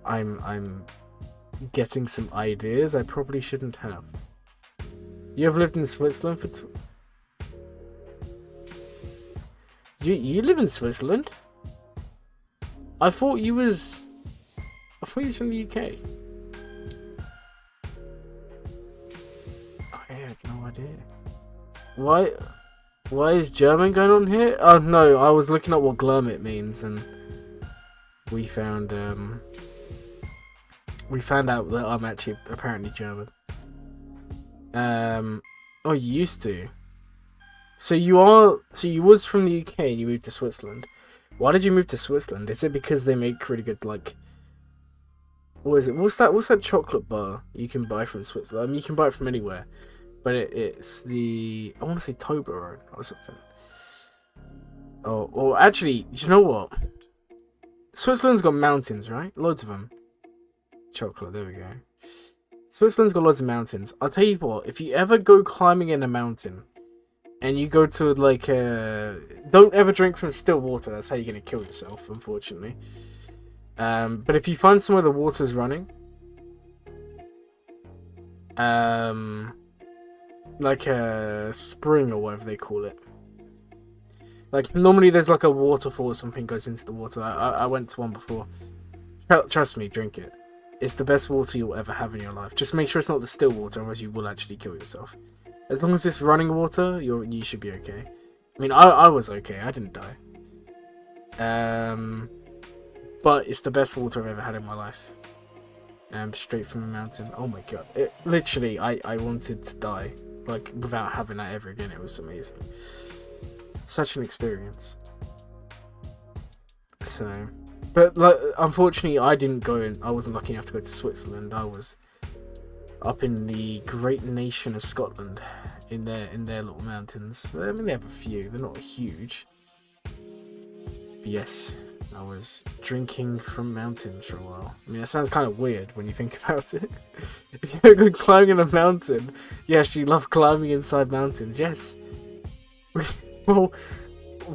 I'm getting some ideas I probably shouldn't have. You have lived in Switzerland for You live in Switzerland? I thought you was from the UK. I had no idea. Why is German going on here? Oh no, I was looking up what Glurmit means and we found we found out that I'm actually apparently German. Oh, you used to. So you was from the UK and you moved to Switzerland. Why did you move to Switzerland? Is it because they make really good, like, what is it? What's that chocolate bar you can buy from Switzerland? I mean, you can buy it from anywhere, but it's the, I want to say Toblerone or something. Oh, or actually, do you know what? Switzerland's got mountains, right? Loads of them. Chocolate, there we go. Switzerland's got loads of mountains. I'll tell you what, if you ever go climbing in a mountain, and you go to, like, don't ever drink from still water. That's how you're going to kill yourself, unfortunately. But if you find somewhere the water's running, like a spring or whatever they call it. Like, normally there's like a waterfall or something goes into the water. I went to one before. Trust me, drink it. It's the best water you'll ever have in your life. Just make sure it's not the still water, otherwise you will actually kill yourself. As long as it's running water, you should be okay. I mean, I was okay. I didn't die. But it's the best water I've ever had in my life. Straight from a mountain. Oh my god. Literally, I wanted to die. Like, without having that ever again. It was amazing. Such an experience. So, but like, unfortunately, I didn't go in. I wasn't lucky enough to go to Switzerland. I was up in the great nation of Scotland, in their little mountains. I mean, they have a few. They're not huge. But yes, I was drinking from mountains for a while. I mean, that sounds kind of weird when you think about it. If you're going climbing in a mountain, yes, you love climbing inside mountains. Yes. Well,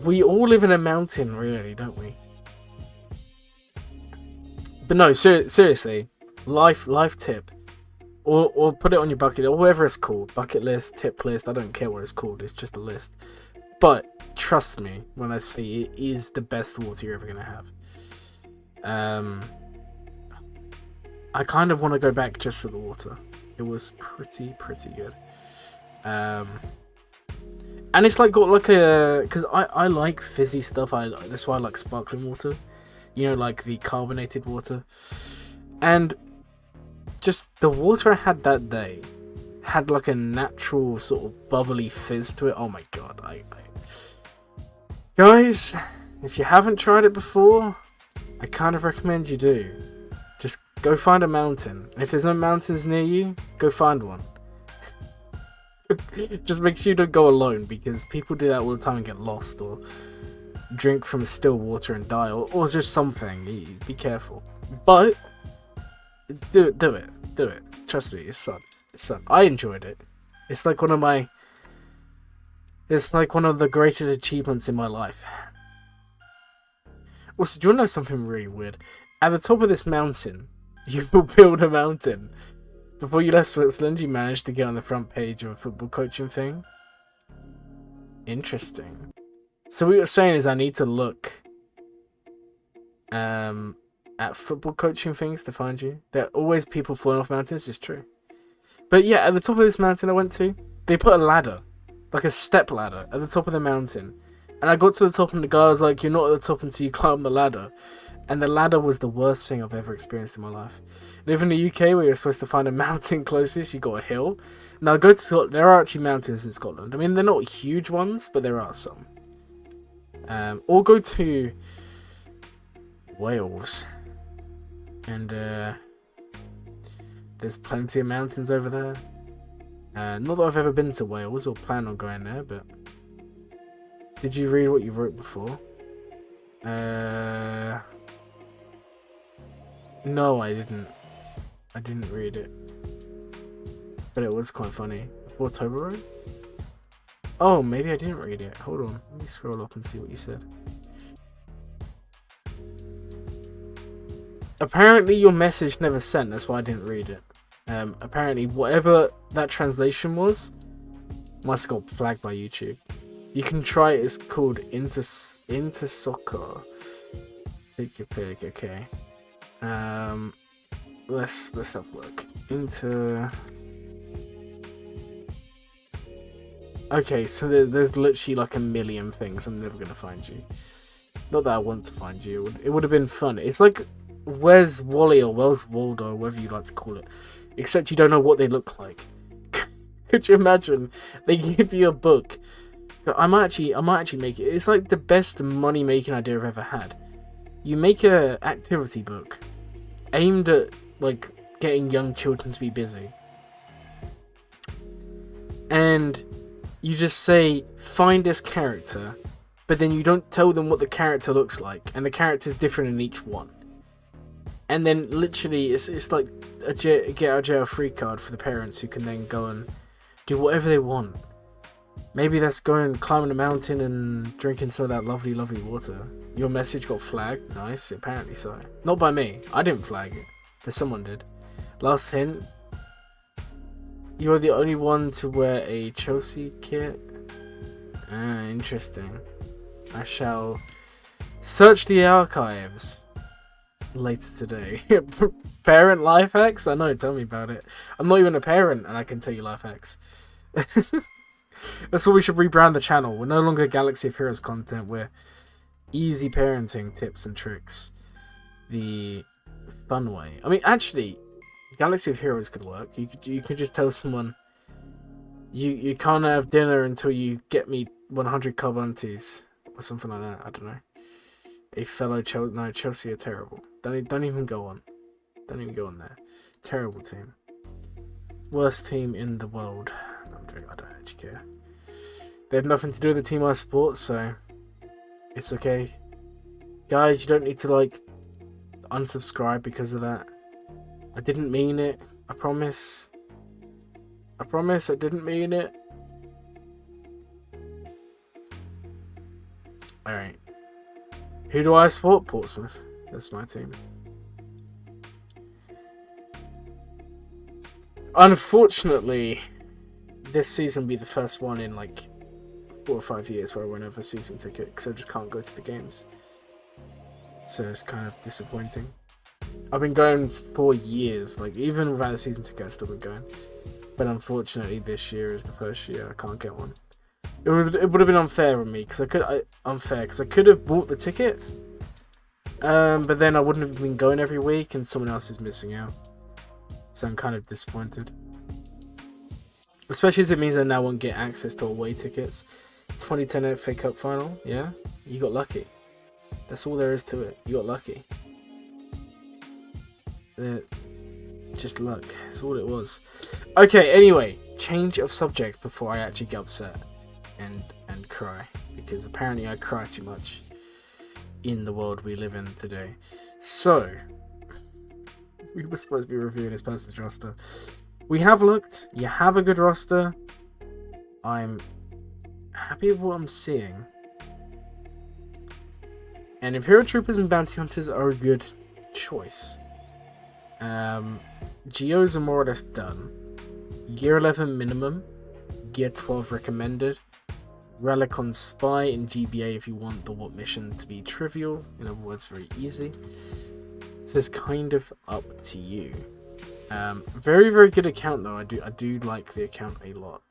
we all live in a mountain, really, don't we? But no, seriously, life tip, or put it on your bucket, or whatever it's called, bucket list, tip list. I don't care what it's called. It's just a list. But trust me when I say it is the best water you're ever gonna have. I kind of want to go back just for the water. It was pretty good. And it's like got like a, because I like fizzy stuff. That's why I like sparkling water. You know, like the carbonated water. And just the water I had that day had like a natural sort of bubbly fizz to it. Oh my god. Guys, if you haven't tried it before, I kind of recommend you do. Just go find a mountain. And if there's no mountains near you, go find one. Just make sure you don't go alone, because people do that all the time and get lost, or drink from still water and die, or just something. Be careful. But do it. Trust me, it's fun. I enjoyed it. It's like one of the greatest achievements in my life. Also, do you want to know something really weird? At the top of this mountain, you will build a mountain. Before you left Switzerland, you managed to get on the front page of a football coaching thing. Interesting. So what you're saying is I need to look at football coaching things to find you. There are always people falling off mountains, it's true. But yeah, at the top of this mountain I went to, they put a ladder, like a step ladder, at the top of the mountain. And I got to the top and the guy was like, you're not at the top until you climb the ladder. And the ladder was the worst thing I've ever experienced in my life. Live in the UK where you're supposed to find a mountain closest, you got a hill. Now go to Scotland. There are actually mountains in Scotland. I mean, they're not huge ones, but there are some. Or go to Wales. And there's plenty of mountains over there. Not that I've ever been to Wales or plan on going there, but did you read what you wrote before? No, I didn't. I didn't read it. But it was quite funny. Before Toblerone? Oh, maybe I didn't read it. Hold on. Let me scroll up and see what you said. Apparently your message never sent. That's why I didn't read it. Apparently whatever that translation was must have got flagged by YouTube. You can try it. It's called Into Soccer. Pick your pick. Okay. Let's have a look. Okay, so there's literally like a million things. I'm never gonna find you. Not that I want to find you. It would have been fun. It's like Where's Wally or where's Waldo, whatever you like to call it? Except you don't know what they look like. Could you imagine? They give you a book. I might actually make it. It's like the best money making idea I've ever had. You make a activity book aimed at like getting young children to be busy, and you just say find this character, but then you don't tell them what the character looks like, and the character's different in each one. And then literally it's like a get out of jail free card for the parents who can then go and do whatever they want. Maybe that's going climbing a mountain and drinking some of that lovely, lovely water. Your message got flagged. Nice, apparently so. Not by me. I didn't flag it, but someone did. Last hint. You're the only one to wear a Chelsea kit. Ah, interesting. I shall search the archives later today. Parent life hacks? I know, tell me about it. I'm not even a parent and I can tell you life hacks. That's what we should rebrand the channel. We're no longer Galaxy of Heroes content. We're easy parenting tips and tricks. The fun way. I mean, actually, Galaxy of Heroes could work. You could just tell someone you can't have dinner until you get me 100 carbounties or something like that. I don't know. A fellow Chelsea are terrible. Don't even go on. Don't even go on there. Terrible team. Worst team in the world. I don't actually care. They have nothing to do with the team I support, so it's okay. Guys, you don't need to like unsubscribe because of that. I didn't mean it. I promise. I promise I didn't mean it. Alright. Who do I support? Portsmouth. That's my team. Unfortunately, this season will be the first one in like 4 or 5 years where I won't have a season ticket because I just can't go to the games. So it's kind of disappointing. I've been going for years, like even without a season ticket I've still been going. But unfortunately this year is the first year I can't get one. It would have been unfair on me because I could have bought the ticket, but then I wouldn't have been going every week and someone else is missing out. So I'm kind of disappointed. Especially as it means I now won't get access to away tickets. 2010 FA Cup final, yeah? You got lucky. That's all there is to it. You got lucky. Just luck. That's all it was. Okay, anyway. Change of subject before I actually get upset and cry. Because apparently I cry too much in the world we live in today. So, we were supposed to be reviewing this person's roster. We have looked. You have a good roster. I'm happy with what I'm seeing. And Imperial Troopers and Bounty Hunters are a good choice. Geos are more or less done. Gear 11 minimum. Gear 12 recommended. Relic on Spy and GBA if you want the what mission to be trivial. In other words, very easy. So it's kind of up to you. Very, very good account though. I do like the account a lot.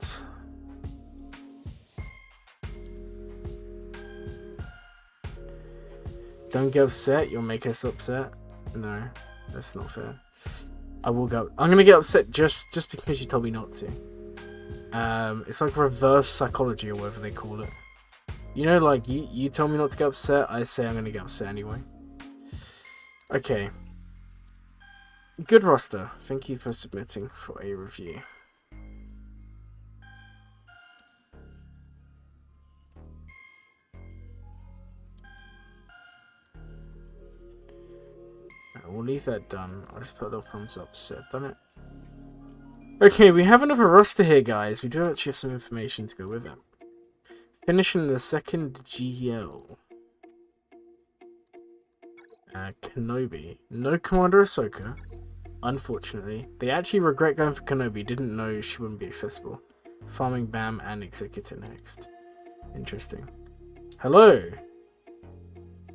Don't get upset, you'll make us upset. No, that's not fair. I will go. I'm gonna get upset just because you told me not to. It's like reverse psychology or whatever they call it. You know, like you tell me not to get upset, I say I'm gonna get upset anyway. Okay. Good roster. Thank you for submitting for a review. We'll leave that done. I'll just put a little thumbs up so I've done it. Okay, we have another roster here, guys. We do actually have some information to go with it. Finishing the second GL. Kenobi. No Commander Ahsoka. Unfortunately. They actually regret going for Kenobi. Didn't know she wouldn't be accessible. Farming Bam and Executor next. Interesting. Hello.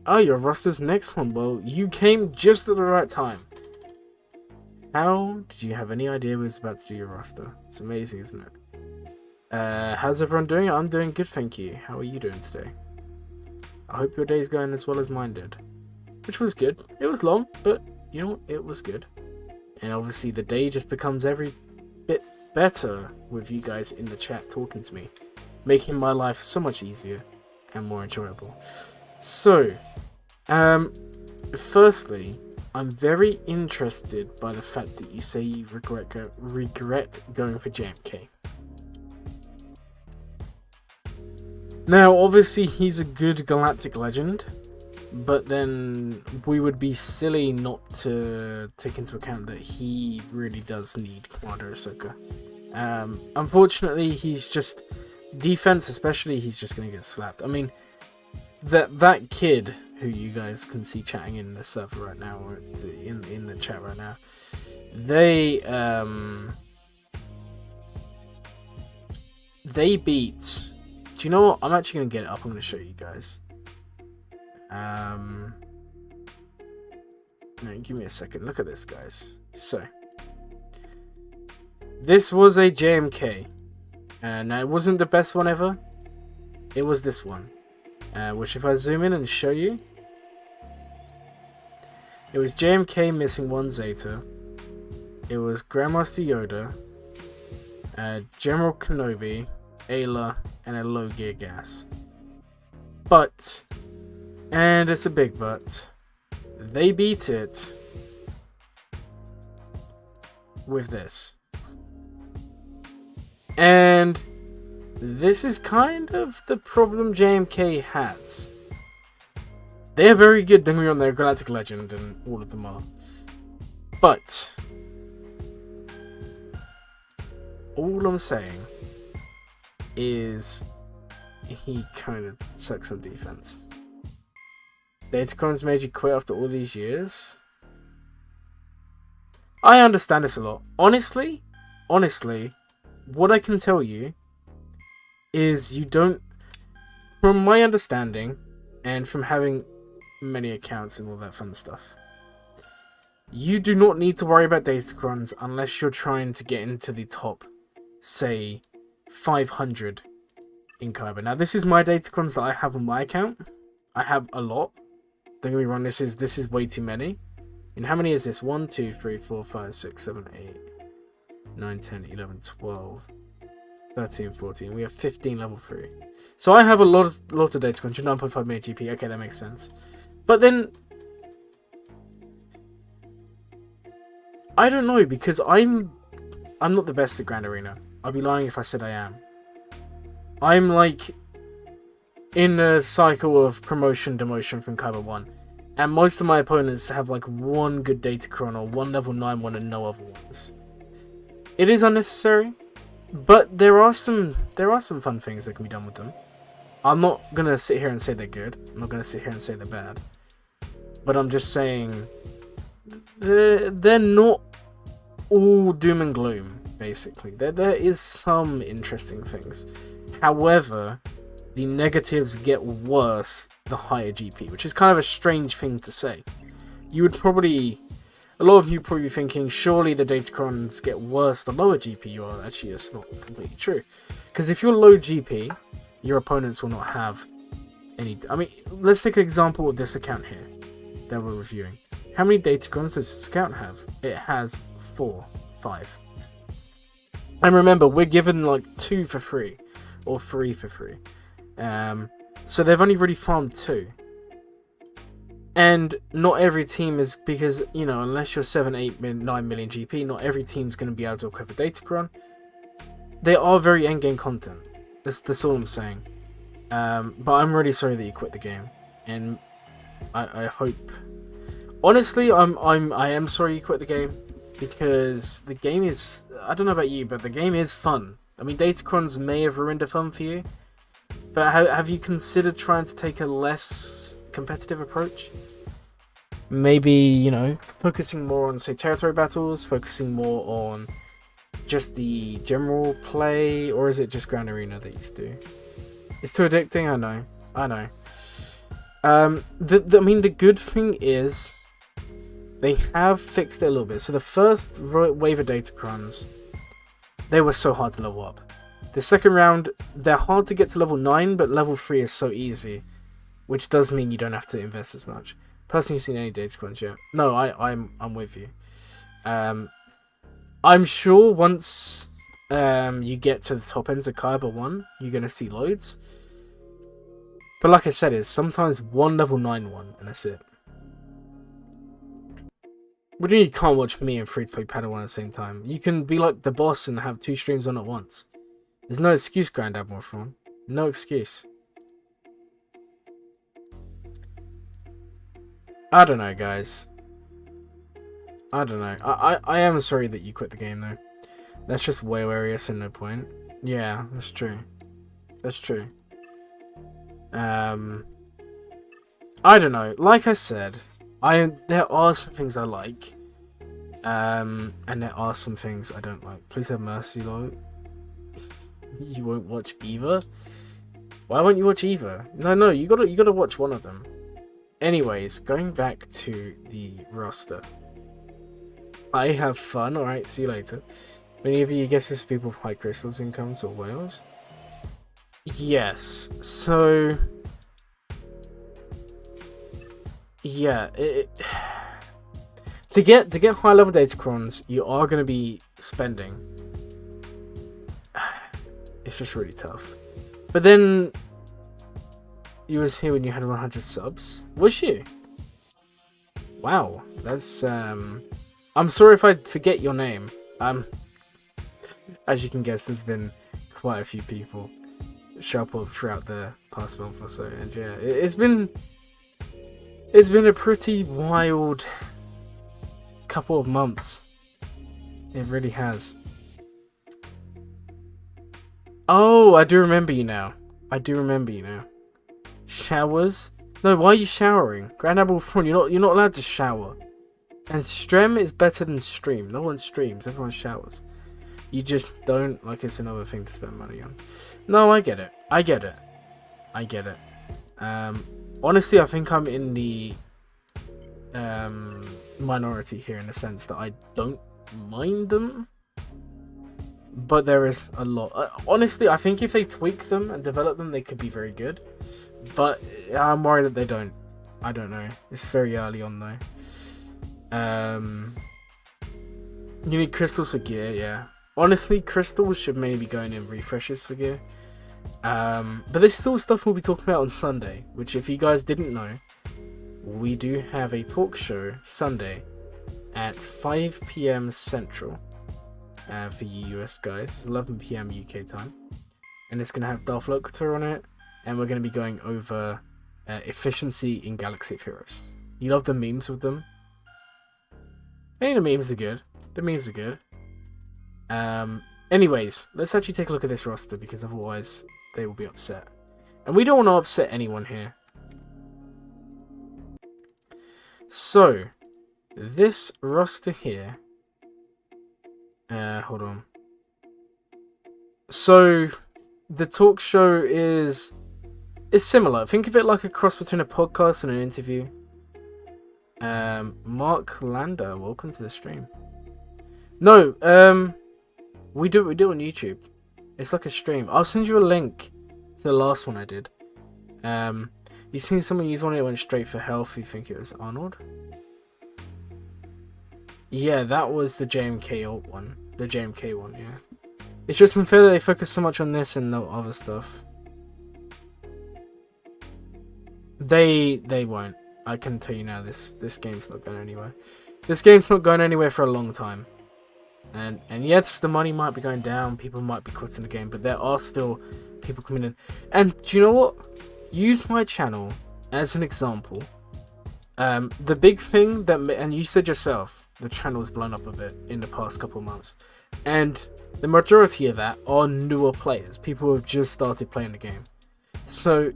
Oh, your roster's next one. Well, you came just at the right time. How did you have any idea we was about to do your roster? It's amazing, isn't it? How's everyone doing? I'm doing good, thank you. How are you doing today? I hope your day's going as well as mine did. Which was good. It was long, but you know, it was good. And obviously the day just becomes every bit better with you guys in the chat talking to me, making my life so much easier and more enjoyable. So, firstly, I'm very interested by the fact that you say you regret going for JMK. Now, obviously, he's a good galactic legend, but then we would be silly not to take into account that he really does need Commander Ahsoka. Unfortunately, he's just defense, especially, he's just going to get slapped. I mean, that kid who you guys can see chatting in the server right now, or in the chat right now, they beat. Do you know what? I'm actually going to get it up. I'm going to show you guys. No, give me a second. Look at this, guys. So, this was a JMK. Now, it wasn't the best one ever. It was this one. Which, if I zoom in and show you, it was JMK missing one Zeta. It was Grandmaster Yoda, General Kenobi, Ayla, and a low gear gas. But, and it's a big but, they beat it with this. And this is kind of the problem JMK has. They're very good, don't get me wrong, they're a Galactic Legend, and all of them are. But, all I'm saying is he kind of sucks on defense. Datacron's made you quit after all these years. I understand this a lot. Honestly, what I can tell you is you don't, from my understanding and from having many accounts and all that fun stuff, you do not need to worry about Datacrons unless you're trying to get into the top, say, 500 in Kyber. Now, this is my Datacrons that I have on my account. I have a lot. Don't get me wrong, this is way too many. And how many is this? 1, 2, 3, 4, 5, 6, 7, 8, 9, 10, 11, 12, 13, 14. We have 15 level 3. So I have a lot of Datacrons. 9.5 million GP. Okay, that makes sense. But then, I don't know, because I'm not the best at Grand Arena. I'd be lying if I said I am. I'm like in a cycle of promotion demotion from Kyber 1. And most of my opponents have like one good Datacron or one level 9 one and no other ones. It is unnecessary, but there are some fun things that can be done with them. I'm not gonna sit here and say they're good. I'm not gonna sit here and say they're bad. But I'm just saying they're not all doom and gloom, basically. There is some interesting things. However, the negatives get worse the higher GP, which is kind of a strange thing to say. You would probably, a lot of you probably be thinking, surely the Datacrons get worse the lower GP you are. Actually, that's not completely true. Because if you're low GP, your opponents will not have any... I mean, let's take an example of this account here that we're reviewing. How many Datacrons does this account have? It has 4, 5. And remember, we're given like 2 for free, or 3 for free. So they've only really farmed 2. And not every team is, because, you know, unless you're 7, 8, 9 million GP, not every team's going to be able to equip a Datacron. They are very endgame content. That's all I'm saying. But I'm really sorry that you quit the game. And I hope... Honestly, I am sorry you quit the game. Because the game is... I don't know about you, but the game is fun. I mean, Datacrons may have ruined the fun for you. But have you considered trying to take a less competitive approach? Maybe, you know, focusing more on, say, territory battles, focusing more on just the general play, or is it just Grand Arena that you do? It's too addicting, I know. I mean, the good thing is they have fixed it a little bit. So the first wave of Datacrons, they were so hard to level up. The second round, they're hard to get to level 9, but level 3 is so easy, which does mean you don't have to invest as much. person who's seen any data crunch yet. No, I'm with you. I'm sure once you get to the top ends of Kaiba 1, you're gonna see loads. But like I said, it's sometimes one level 9 one, and that's it. What do you mean you can't watch me and free-to-play Padawan at the same time? You can be like the boss and have 2 streams on at once. There's no excuse, Grand Admiral Thrawn. No excuse. I don't know, guys. I don't know. I am sorry that you quit the game, though. That's just way hilarious and no point. Yeah, that's true. That's true. I don't know. Like I said, there are some things I like. And there are some things I don't like. Please have mercy, Lord. You won't watch either? Why won't you watch either? No, you gotta watch one of them. Anyways, going back to the roster. I have fun, alright, see you later. Many of you guess this people with high crystals incomes or whales? Yes, so... Yeah, to get high level datacrons, you are going to be spending. It's just really tough. But then you was here when you had 100 subs. Was you? Wow, that's I'm sorry if I forget your name. As you can guess, there's been quite a few people show up throughout the past month or so, and yeah, it's been a pretty wild couple of months. It really has. Oh, I do remember you now. Showers? No, why are you showering? Grand Admiral Thrawn, you're not allowed to shower. And Strem is better than stream. No one streams, everyone showers. You just don't like it's another thing to spend money on. No, I get it. Honestly, I think I'm in the minority here in the sense that I don't mind them. But there is a lot. Honestly, I think if they tweak them and develop them, they could be very good. But I'm worried that they don't. I don't know. It's very early on though. You need crystals for gear, yeah. Honestly, crystals should maybe go in refreshes for gear. But there's still stuff we'll be talking about on Sunday, which if you guys didn't know, we do have a talk show Sunday at 5 PM Central for you US guys. It's 11 PM UK time. And it's going to have Darth Locator on it, and we're going to be going over efficiency in Galaxy of Heroes. You love the memes with them? Hey, the memes are good. Anyways, let's actually take a look at this roster, because otherwise they will be upset. And we don't want to upset anyone here. So, this roster here... hold on. So, the talk show is similar. Think of it like a cross between a podcast and an interview. Mark Lander, welcome to the stream. No, we do it on YouTube. It's like a stream. I'll send you a link to the last one I did. You seen someone use one that went straight for health? You think it was Arnold? Yeah, that was the JMK alt one. The JMK one, yeah. It's just unfair that they focus so much on this and no other stuff. They won't. I can tell you now, this game's not going anywhere. This game's not going anywhere for a long time. And yes, the money might be going down, people might be quitting the game, but there are still people coming in. And do you know what? Use my channel as an example. The big thing that, and you said yourself, the channel's blown up a bit in the past couple of months. And the majority of that are newer players, people who have just started playing the game. So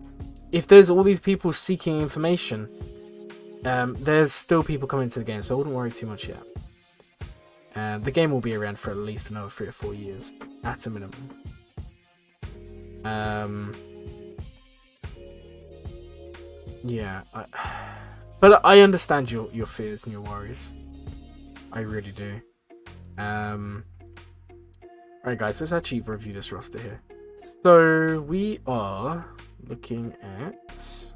if there's all these people seeking information, there's still people coming to the game, so I wouldn't worry too much yet. The game will be around for at least another 3 or 4 years, at a minimum. Yeah, but I understand your fears and your worries. I really do. Alright guys, let's actually review this roster here. So we are looking at...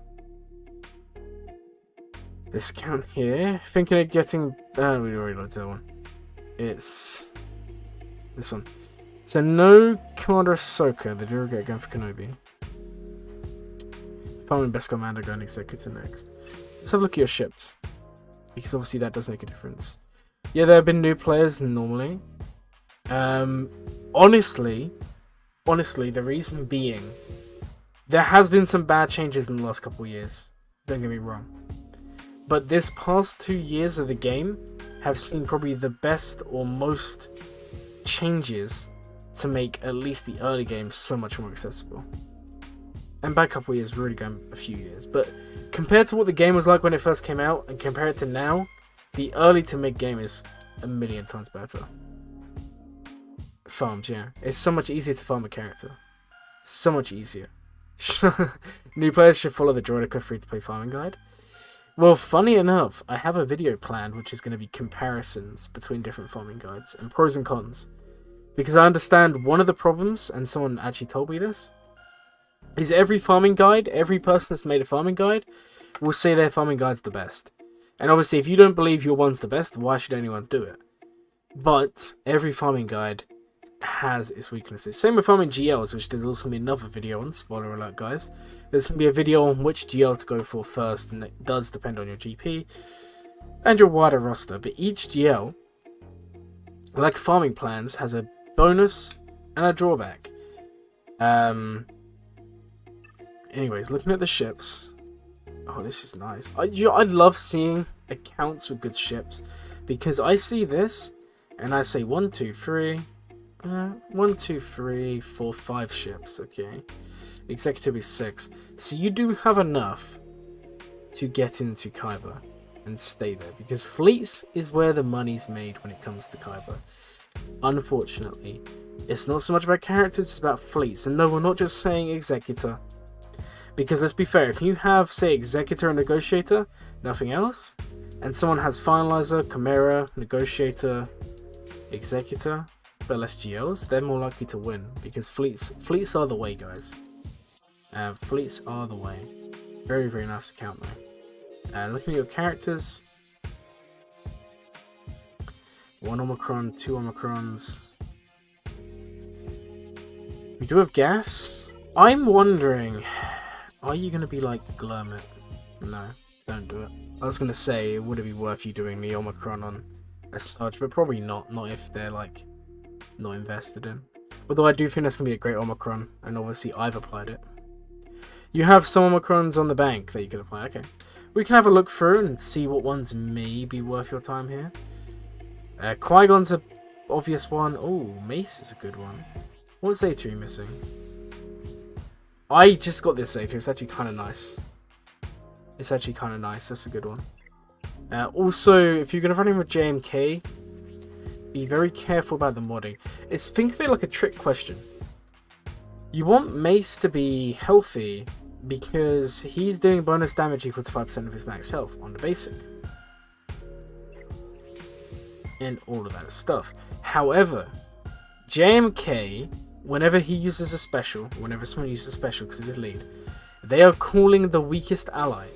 This account here. Thinking of getting... we already looked at that one. It's... this one. So no Commander Ahsoka. The Duro get going for Kenobi. Farming Best Commander going Executor next. Let's have a look at your ships. Because obviously that does make a difference. Yeah, there have been new players normally. Honestly, the reason being, there has been some bad changes in the last couple of years. Don't get me wrong. But this past 2 years of the game have seen probably the best or most changes to make at least the early game so much more accessible. And by a couple of years, we're really going a few years. But compared to what the game was like when it first came out, and compared to now, the early to mid game is a million times better. Farms, yeah. It's so much easier to farm a character. So much easier. New players should follow the Droidica free-to-play farming guide. Well, funny enough, I have a video planned which is going to be comparisons between different farming guides and pros and cons. Because I understand one of the problems, and someone actually told me this, is every farming guide, every person that's made a farming guide, will say their farming guide's the best. And obviously, if you don't believe your one's the best, why should anyone do it? But every farming guide has its weaknesses. Same with farming GLs, which there's also going to be another video on. Spoiler alert, guys. There's going to be a video on which GL to go for first, and it does depend on your GP and your wider roster. But each GL, like farming plans, has a bonus and a drawback. Anyways, looking at the ships. Oh, this is nice. I love seeing accounts with good ships, because I see this and I say 1, 2, 3. 1, 2, 3, 4, 5 ships. Okay, executive is 6. So you do have enough to get into Kyber and stay there, because fleets is where the money's made when it comes to Kyber. Unfortunately, it's not so much about characters, it's about fleets. And no, we're not just saying executor. Because let's be fair, if you have, say, Executor and Negotiator, nothing else, and someone has Finalizer, Chimera, Negotiator, Executor, but less GLs, they're more likely to win. Because fleets are the way, guys. Fleets are the way. Very, very nice account, though. And looking at your characters, 1 Omicron, 2 Omicrons. We do have gas. I'm wondering... are you going to be like Glurmit? No, don't do it. I was going to say, would it be worth you doing the Omicron on as such, but probably not. Not if they're like not invested in. Although I do think that's going to be a great Omicron, and obviously I've applied it. You have some Omicrons on the bank that you can apply. Okay, we can have a look through and see what ones may be worth your time here. Qui-Gon's an obvious one. Oh, Mace is a good one. What Zeta are you missing? I just got this Zeta. It's actually kind of nice. It's actually kind of nice. That's a good one. Also, if you're going to run in with JMK, be very careful about the modding. Think of it like a trick question. You want Mace to be healthy because he's doing bonus damage equal to 5% of his max health on the basic. And all of that stuff. However, JMK... whenever he uses a special, whenever someone uses a special because of his lead, they are calling the weakest ally.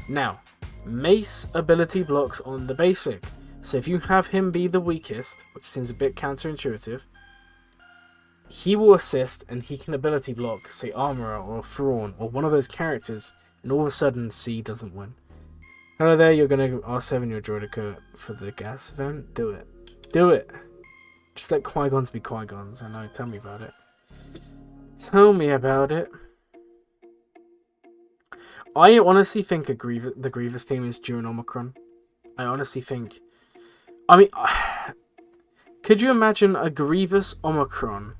Now, Mace ability blocks on the basic. So if you have him be the weakest, which seems a bit counterintuitive, he will assist and he can ability block, say Armorer or Thrawn or one of those characters, and all of a sudden C doesn't win. Hello there, you're going to R7 your Droidica for the gas event? Do it. Do it! Just let Qui-Gons be Qui-Gons. I know, tell me about it. Tell me about it. I honestly think the Grievous team is due an Omicron. I honestly think... I mean, could you imagine a Grievous Omicron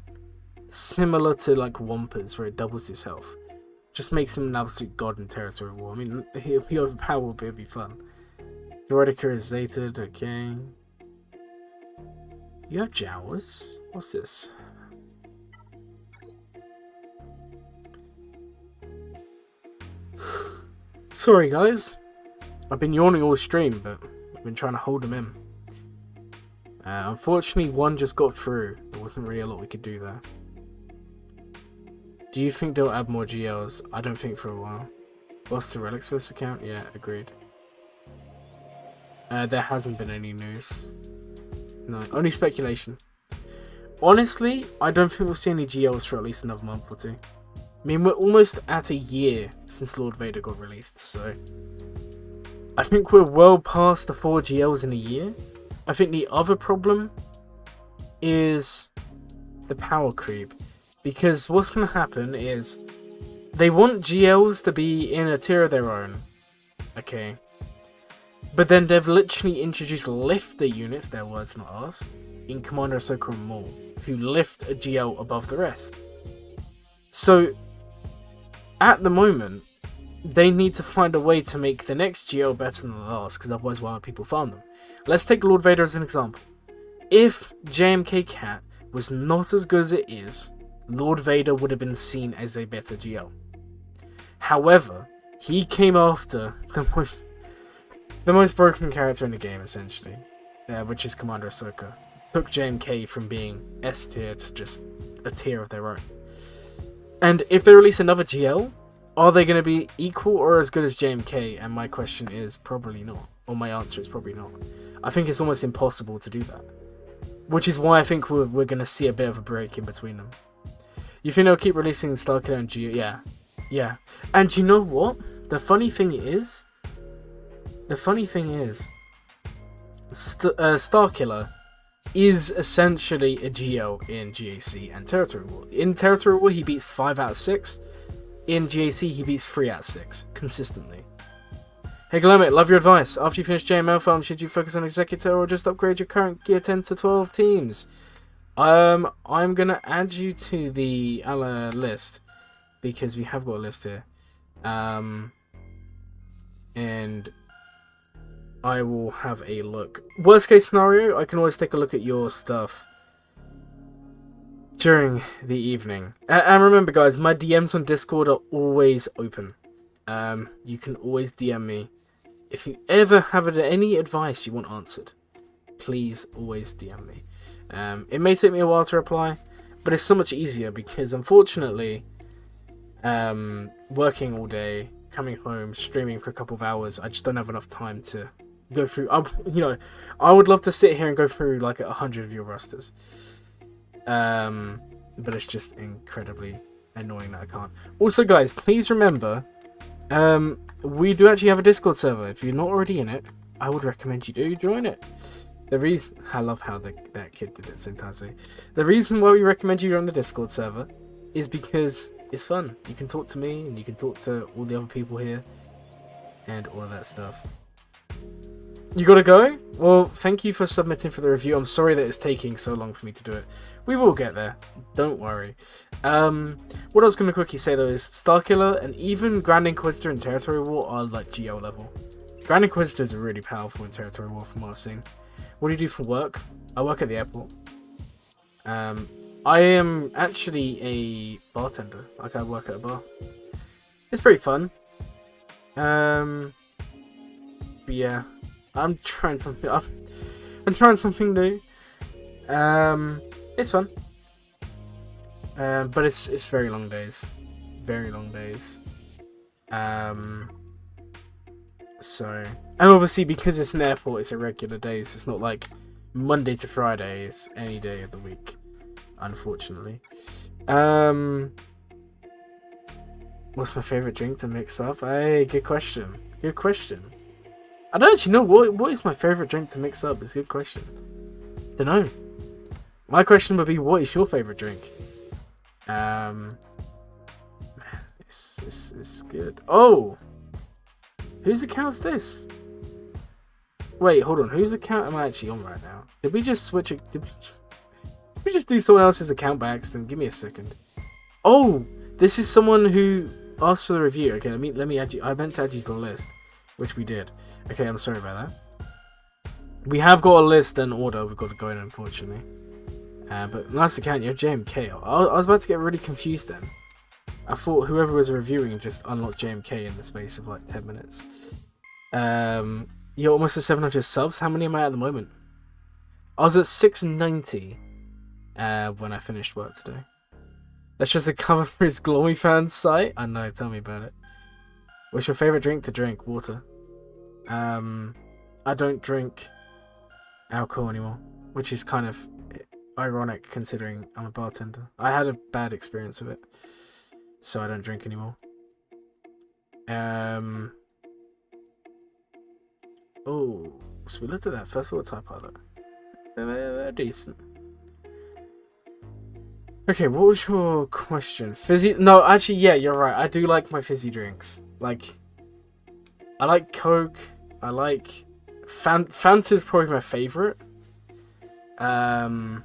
similar to like Wampus, where it doubles his health? Just makes him an absolute god in territory war. I mean, he'll be overpowered, but it'll be fun. Droidica is Zated, okay. You have Jawas? What's this? Sorry guys, I've been yawning all stream, but I've been trying to hold them in. Unfortunately, one just got through. There wasn't really a lot we could do there. Do you think they'll add more GLs? I don't think for a while. Lost the relics for this account? Yeah, agreed. There hasn't been any news. No, only speculation. Honestly, I don't think we'll see any GLs for at least another month or two. I mean, we're almost at a year since Lord Vader got released, so I think we're well past the 4 GLs in a year. I think the other problem is the power creep, because what's going to happen is they want GLs to be in a tier of their own, okay? But then they've literally introduced lifter units, their words not ours, in Commander Ahsoka and Maul, who lift a GL above the rest. So, at the moment, they need to find a way to make the next GL better than the last, because otherwise why would people farm them? Let's take Lord Vader as an example. If JMK Cat was not as good as it is, Lord Vader would have been seen as a better GL. However, he came after the most broken character in the game, essentially, which is Commander Ahsoka. Took JMK from being S tier to just a tier of their own. And if they release another GL, are they going to be equal or as good as JMK? And my question is probably not. Or my answer is probably not. I think it's almost impossible to do that. Which is why I think we're going to see a bit of a break in between them. You think they'll keep releasing Starkiller and GL? Yeah. Yeah. And you know what? The funny thing is, Starkiller is essentially a GL in GAC and Territory War. In Territory War, he beats 5 out of 6. In GAC, he beats 3 out of 6, consistently. Hey Glurmit, love your advice. After you finish JML farm, should you focus on Executor or just upgrade your current gear 10 to 12 teams? I'm gonna add you to the list, because we have got a list here. And I will have a look. Worst case scenario, I can always take a look at your stuff during the evening. And remember guys, my DMs on Discord are always open. You can always DM me. If you ever have any advice you want answered, please always DM me. It may take me a while to reply, but it's so much easier because unfortunately, working all day, coming home, streaming for a couple of hours, I just don't have enough time to go through. I would love to sit here and go through like 100 of your rosters, but it's just incredibly annoying that I can't. Also, guys, please remember, we do actually have a Discord server. If you're not already in it, I would recommend you do join it. The reason I love how that kid did it sometimes. The reason why we recommend you join the Discord server is because it's fun. You can talk to me and you can talk to all the other people here and all of that stuff. You gotta go? Well, thank you for submitting for the review. I'm sorry that it's taking so long for me to do it. We will get there. Don't worry. What I was gonna quickly say though is Starkiller and even Grand Inquisitor and Territory War are like GL level. Grand Inquisitor is really powerful in Territory War from what I've seen. What do you do for work? I work at the airport. I am actually a bartender. Like I work at a bar. It's pretty fun. But yeah, I'm trying something. I'm trying something new. It's fun. But it's very long days. Very long days. So, and obviously because it's an airport, it's irregular days. It's not like Monday to Friday. It's any day of the week, unfortunately. What's my favorite drink to mix up? Hey, good question. Good question. I don't actually know what is my favorite drink to mix up. It's a good question. Don't know. My question would be, what is your favorite drink? Man, it's good. Oh. Whose account's this? Wait, hold on. Whose account am I actually on right now? Did we just switch it? Did we just do someone else's account by accident? Give me a second. Oh, this is someone who asked for the review. Okay, let me add you. I meant to add you to the list, which we did. Okay, I'm sorry about that. We have got a list and order we've got to go in, unfortunately. But nice account. You're JMK. I was about to get really confused then. I thought whoever was reviewing just unlocked JMK in the space of like 10 minutes. You're almost at 700 subs. How many am I at the moment? I was at 690 when I finished work today. That's just a cover for his Glowy fans site. I know, tell me about it. What's your favourite drink to drink? Water. I don't drink alcohol anymore, which is kind of ironic considering I'm a bartender. I had a bad experience with it, so I don't drink anymore. Oh, so we looked at that first of all, type pilot. They're decent. Okay, what was your question? Fizzy? No, actually, yeah, you're right. I do like my fizzy drinks. Like, I like Coke. I like Fanta's probably my favorite. And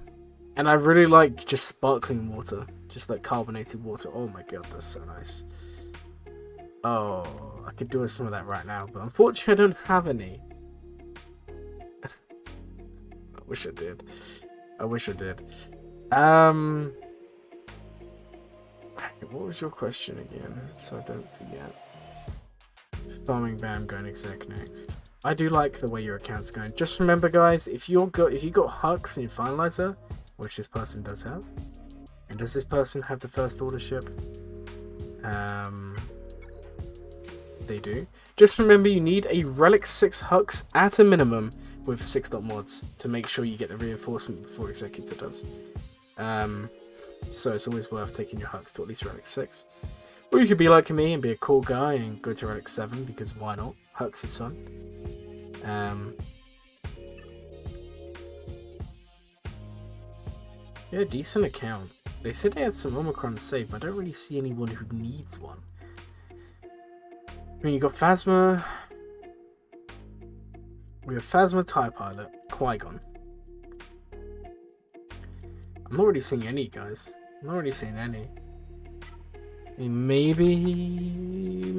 I really like just sparkling water, just like carbonated water. Oh my god, that's so nice. Oh, I could do with some of that right now, but unfortunately, I don't have any. I wish I did. What was your question again? So I don't forget. Farming Bam going exec next. I do like the way your account's going. Just remember, guys, if you got Hux in your finalizer, which this person does have, and does this person have the first order ship? They do. Just remember, you need a Relic 6 Hux at a minimum with 6.mods to make sure you get the reinforcement before Executor does. So it's always worth taking your Hux to at least Relic 6. Or you could be like me and be a cool guy and go to Relic 7 because why not? Hux is fun. Yeah, decent account. They said they had some Omicron save, but I don't really see anyone who needs one. I mean, you got Phasma. We have Phasma, TIE Pilot, Qui-Gon. I'm not really seeing any, guys. I'm not really seeing any. I mean,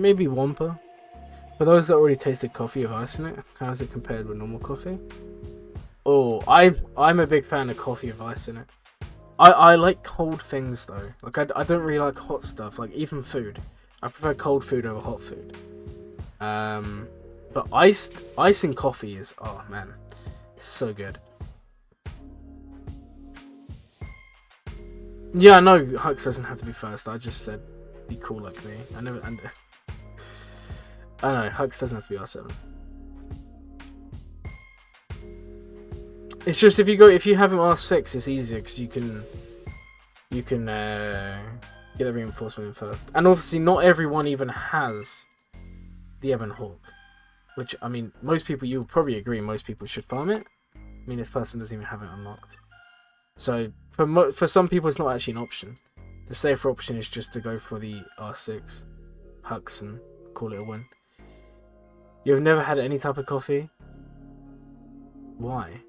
maybe Wampa. For those that already tasted coffee with ice in it, how's it compared with normal coffee? Oh, I'm a big fan of coffee with ice in it. I like cold things though. Like I don't really like hot stuff. Like even food, I prefer cold food over hot food. But ice in coffee is, oh man, it's so good. Yeah, no, Hux doesn't have to be first. I just said be cool like me. I know, Hux doesn't have to be R7. It's just if you have him R6, it's easier because you can get the reinforcement in first. And obviously, not everyone even has the Ebon Hawk, which I mean, most people, you'll probably agree, most people should farm it. I mean, this person doesn't even have it unlocked. So for some people, it's not actually an option. The safer option is just to go for the R6 Hux and call it a win. You've never had any type of coffee? Why?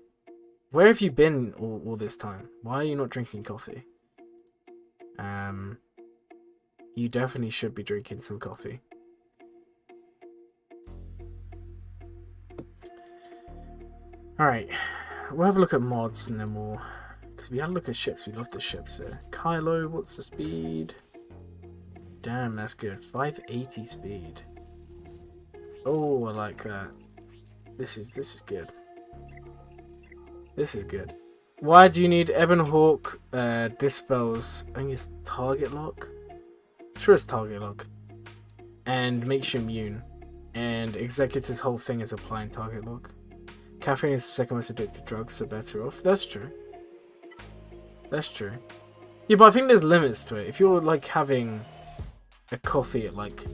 Where have you been all this time? Why are you not drinking coffee? You definitely should be drinking some coffee. Alright, we'll have a look at mods and then we'll... Because we had a look at ships, we love the ships there. Kylo, what's the speed? Damn, that's good. 580 speed. Oh, I like that. This is good. This is good. Why do you need Ebon Hawk dispels? I think it's target lock. Sure, it's target lock. And makes you immune. And Executor's whole thing is applying target lock. Caffeine is the second most addictive drug, so better off. That's true. That's true. Yeah, but I think there's limits to it. If you're like having a coffee at like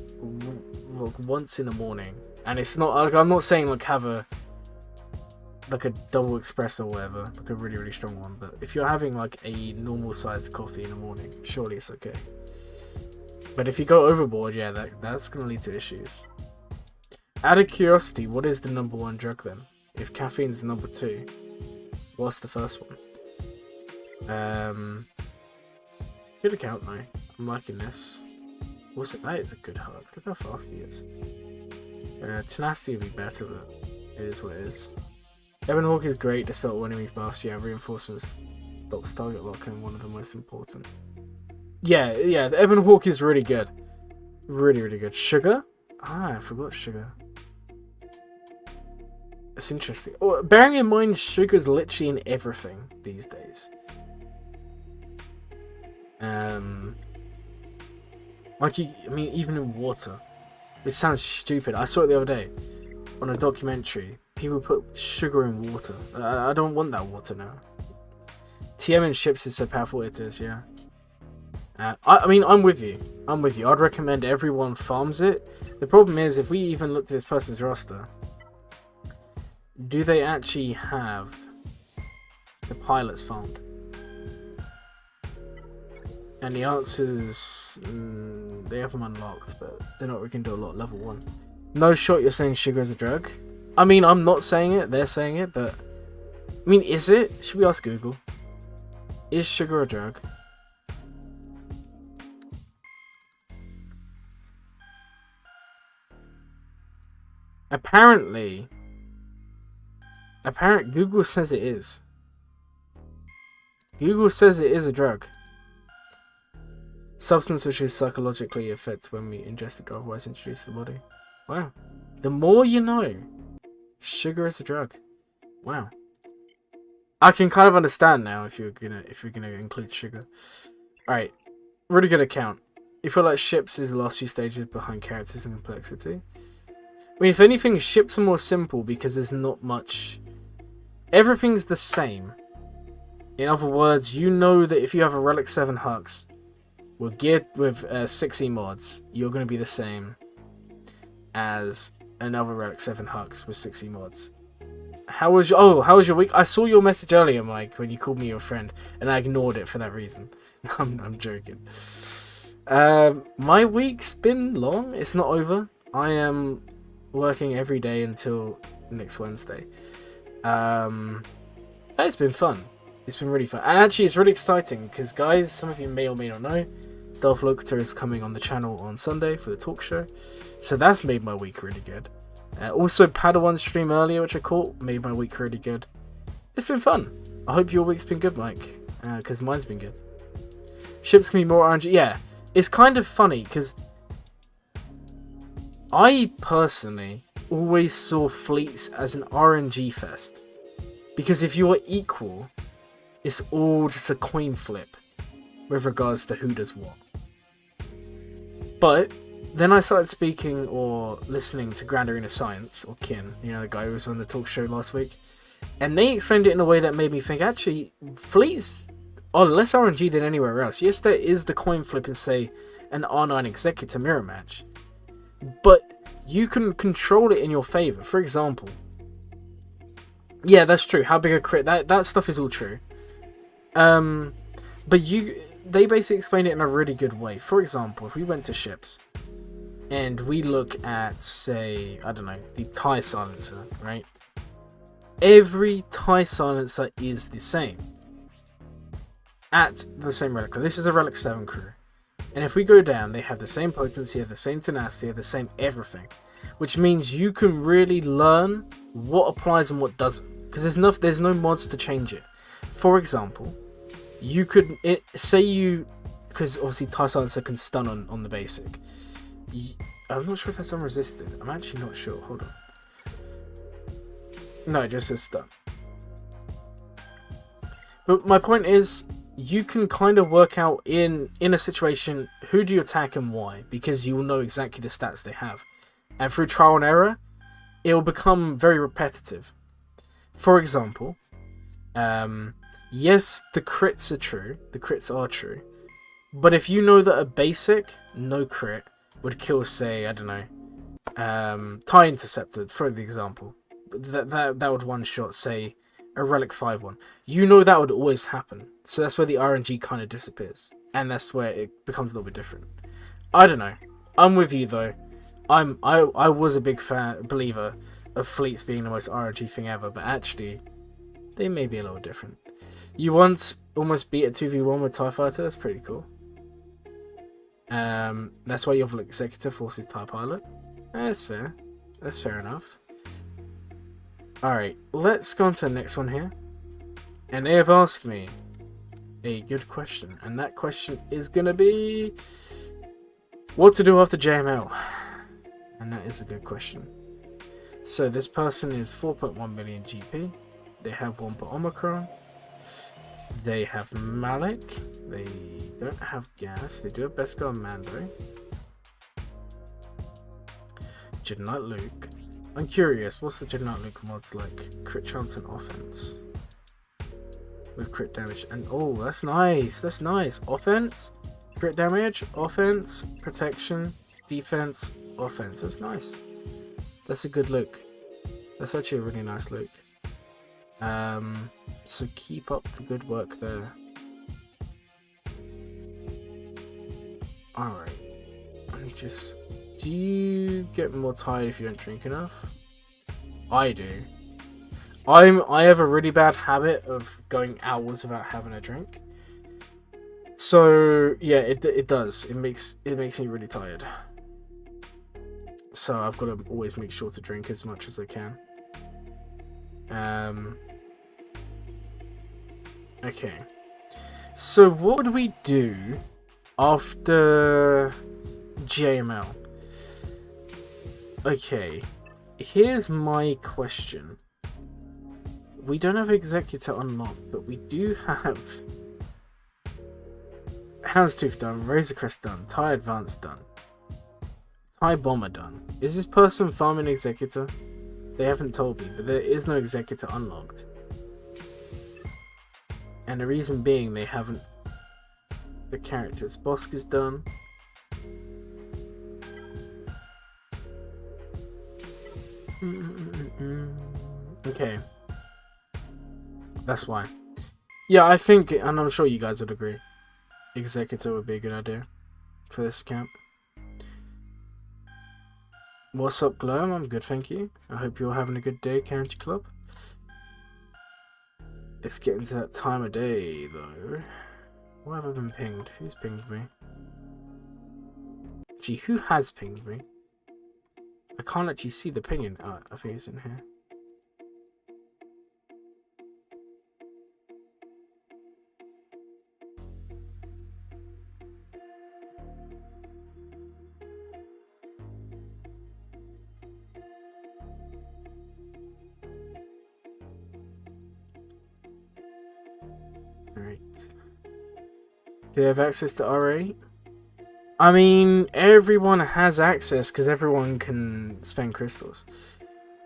once in the morning, and it's not like, I'm not saying like have a double espresso or whatever, like a really strong one, but if you're having like a normal sized coffee in the morning, surely it's okay. But if you go overboard, yeah, that's gonna lead to issues. Out of curiosity, what is the number one drug then? If caffeine's number 2, what's the first one? Good account though. I'm liking this. What's it? That is a good hug. Look how fast he is. Tenacity would be better, but it is what it is. Ebon Hawk is great despite one enemy's buffs. Yeah, reinforcements stops target lock and one of the most important. Yeah, the Ebon Hawk is really good. Really good. Sugar? Ah, I forgot sugar. It's interesting. Oh, bearing in mind, sugar's literally in everything these days. Like, I mean, even in water. Which sounds stupid. I saw it the other day on a documentary. People put sugar in water. I don't want that water now. TM in ships is so powerful. It is, yeah. I mean, I'm with you. I'd recommend everyone farms it. The problem is, if we even look at this person's roster, do they actually have the pilots farmed? And the answer is they have them unlocked, but they're not. We can do a lot. Level 1. No shot. You're saying sugar is a drug. I mean, I'm not saying it. They're saying it, but I mean, is it? Should we ask Google? Is sugar a drug? Apparently, Google says it is. Google says it is a drug. Substance which is psychologically affects when we ingest it or otherwise introduced to the body. Wow. The more you know. Sugar is a drug. Wow. I can kind of understand now if you're gonna include sugar. Alright. Really good account. You feel like ships is the last few stages behind characters and complexity. I mean, if anything, ships are more simple because there's not much. Everything's the same. In other words, you know that if you have a Relic 7 Hux with geared with 6E mods, you're going to be the same as another Relic 7 Hux with 6E mods. How was your week? I saw your message earlier, Mike, when you called me your friend, and I ignored it for that reason. I'm joking. My week's been long. It's not over. I am working every day until next Wednesday. It's been fun. It's been really fun. And actually, it's really exciting because, guys, some of you may or may not know, Dolph Lukather is coming on the channel on Sunday for the talk show. So that's made my week really good. Also, Padawan stream earlier, which I caught, made my week really good. It's been fun. I hope your week's been good, Mike, because mine's been good. Ships can be more RNG. Yeah, it's kind of funny because I personally always saw fleets as an RNG fest. Because if you are equal, it's all just a coin flip with regards to who does what. But then I started speaking or listening to Grand Arena Science, or Kin, you know, the guy who was on the talk show last week. And they explained it in a way that made me think, actually, fleets are less RNG than anywhere else. Yes, there is the coin flip in, say, an R9 Executor mirror match. But you can control it in your favor. For example, yeah, that's true. How big a crit? That stuff is all true. But they basically explained it in a really good way. For example, if we went to ships and we look at, say, I don't know, the TIE silencer, right? Every TIE silencer is the same at the same relic. This is a Relic 7 crew. And if we go down, they have the same potency, the same tenacity, the same everything. Which means you can really learn what applies and what doesn't. Because there's no mods to change it. For example, you could because obviously TIE Silencer can stun on the basic. I'm not sure if that's unresisted. I'm actually not sure. Hold on. No, it just says stun. But my point is, you can kind of work out in a situation who do you attack and why, because you will know exactly the stats they have. And through trial and error, it will become very repetitive. For example, yes, the crits are true. The crits are true. But if you know that a basic, no crit, would kill, say, I don't know, TIE Interceptor, for the example. That would one-shot, say, a Relic 5-1. You know that would always happen. So that's where the RNG kind of disappears. And that's where it becomes a little bit different. I don't know. I'm with you, though. I was a big believer of fleets being the most RNG thing ever, but actually, they may be a little different. You once almost beat a 2v1 with TIE Fighter, that's pretty cool. That's why your Executor forces TIE Pilot. That's fair. That's fair enough. Alright, let's go on to the next one here. And they have asked me a good question, and that question is going to be what to do after JML. And that is a good question. So this person is 4.1 million GP. They have 1 per Omicron. They have Malik. They don't have Gas. They do have Beskar and Mando. Jedi Knight Luke. I'm curious, what's the generic Luke mods like? Crit chance and offense. With crit damage. And oh, that's nice. That's nice. Offense, crit damage, offense, protection, defense, offense. That's nice. That's a good look. That's actually a really nice look. So keep up the good work there. Alright. Do you get more tired if you don't drink enough? I do. I have a really bad habit of going hours without having a drink. So yeah, it does. It makes me really tired. So I've got to always make sure to drink as much as I can. Okay. So what would we do after JML? Okay. Here's my question. We don't have Executor unlocked, but we do have Houndstooth done, Razor Crest done, TIE Advance done, TIE Bomber done. Is this person farming Executor? They haven't told me, but there is no Executor unlocked. And the reason being they haven't... The characters. Bosk is done. Okay. That's why. Yeah, I think, and I'm sure you guys would agree, Executor would be a good idea for this camp. What's up, Glurm? I'm good, thank you. I hope you're having a good day, County Club. It's getting to that time of day, though. Why have I been pinged? Who's pinged me? Gee, who has pinged me? I can't actually see the pinging. Oh, I think it's in here. Alright. Do they have access to R8? I mean, everyone has access because everyone can spend crystals.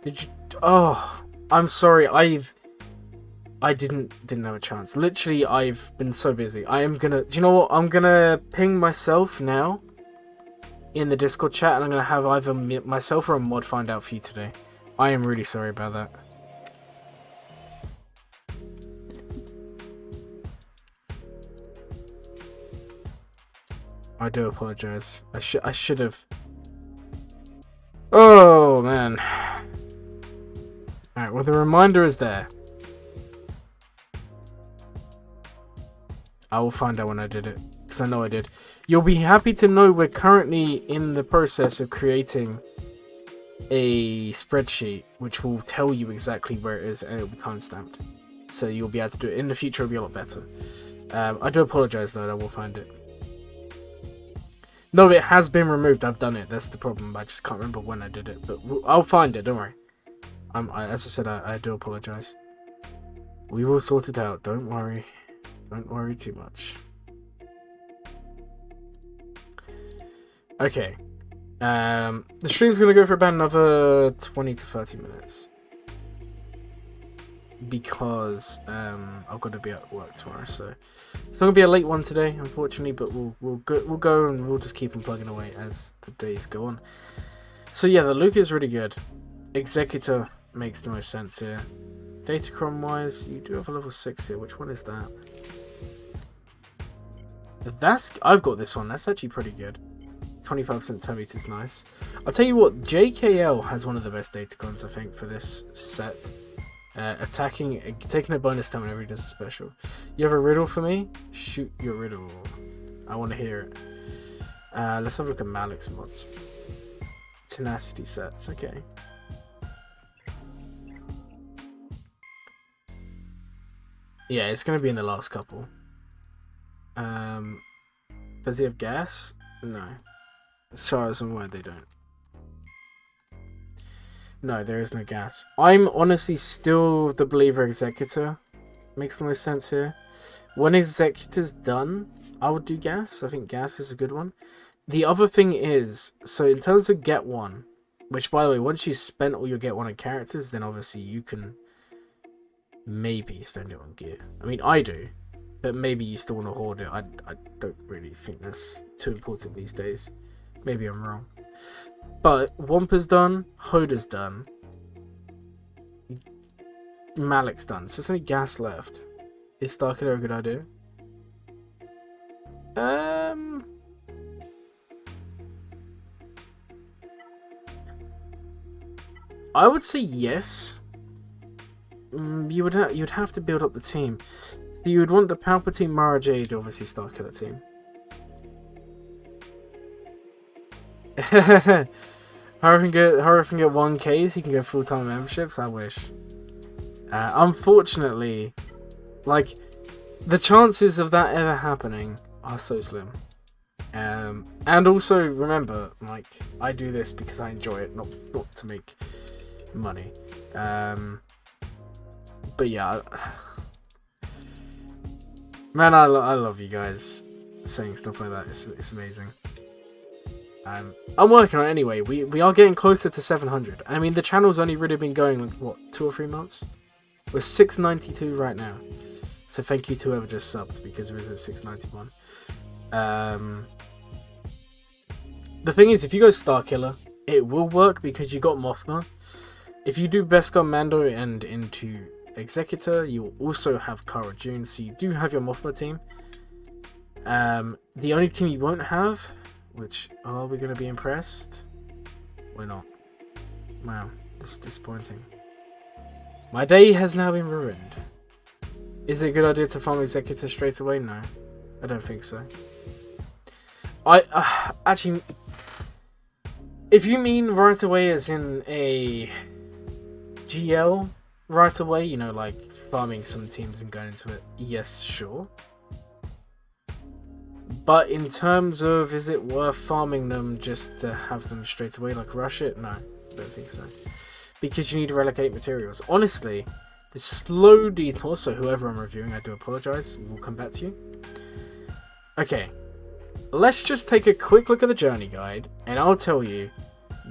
Did you? Oh, I'm sorry. I didn't have a chance. Literally, I've been so busy. I am gonna. Do you know what? I'm gonna ping myself now in the Discord chat, and I'm gonna have either myself or a mod find out for you today. I am really sorry about that. I do apologize. I should have. Oh man. Alright, well the reminder is there. I will find out when I did it, because I know I did. You'll be happy to know we're currently in the process of creating a spreadsheet which will tell you exactly where it is and it will be timestamped. So you'll be able to do it. In the future it'll be a lot better. I do apologize though, I will find it. No, it has been removed. I've done it. That's the problem. I just can't remember when I did it. But I'll find it. Don't worry. As I said, I do apologize. We will sort it out. Don't worry. Don't worry too much. Okay. The stream's going to go for about another 20 to 30 minutes. Because I've got to be at work tomorrow, so it's not gonna be a late one today, unfortunately. But we'll go and we'll just keep on plugging away as the days go on. So yeah, the Luke is really good. Executor makes the most sense here. Datacron wise, you do have a level 6 here. Which one is that? I've got this one. That's actually pretty good. 25% turn rate is nice. I'll tell you what, JKL has one of the best Datacrons I think for this set. Taking a bonus time whenever he does a special. You have a riddle for me? Shoot your riddle. I want to hear it. Let's have a look at Malik's mods. Tenacity sets, okay. Yeah, it's going to be in the last couple. Does he have gas? No. As far as I'm aware, they don't. No, there is no gas. I'm honestly still the believer Executor makes the most sense here. When Executor's done, I would do gas. I think gas is a good one. The other thing is, so in terms of get one, Which, by the way, once you spent all your Get 1 characters, then obviously you can maybe spend it on gear. I mean, I do, but maybe you still want to hoard it. I don't really think that's too important these days. Maybe I'm wrong. But Wampa's done, Hoda's done, Malik's done. So there's only Gas left. Is Starkiller a good idea? I would say yes. You'd have to build up the team. So you would want the Palpatine, Mara Jade, obviously Starkiller team. Hurry can get 1K so you can get full-time memberships. I wish. Unfortunately, like, the chances of that ever happening are so slim. And also remember, like, I do this because I enjoy it, not to make money. But yeah, man, I love you guys saying stuff like that. It's amazing. I'm working on it anyway. We are getting closer to 700. I mean, the channel's only really been going like what, 2 or 3 months. We're 692 right now. So thank you to whoever just subbed, because we're at 691. The thing is, if you go Starkiller, it will work because you got Mothma. If you do Beskar Mando and into Executor, you will also have Cara Dune, so you do have your Mothma team. The only team you won't have, which, are we going to be impressed? We're not. Wow, this is disappointing. My day has now been ruined. Is it a good idea to farm Executor straight away? No, I don't think so. Actually, if you mean right away as in a GL right away, you know, like farming some teams and going into it, yes, sure. But in terms of, is it worth farming them just to have them straight away, like rush it? No, I don't think so. Because you need to relocate materials. Honestly, this slow detour, so whoever I'm reviewing, I do apologise, we'll come back to you. Okay, let's just take a quick look at the journey guide, and I'll tell you,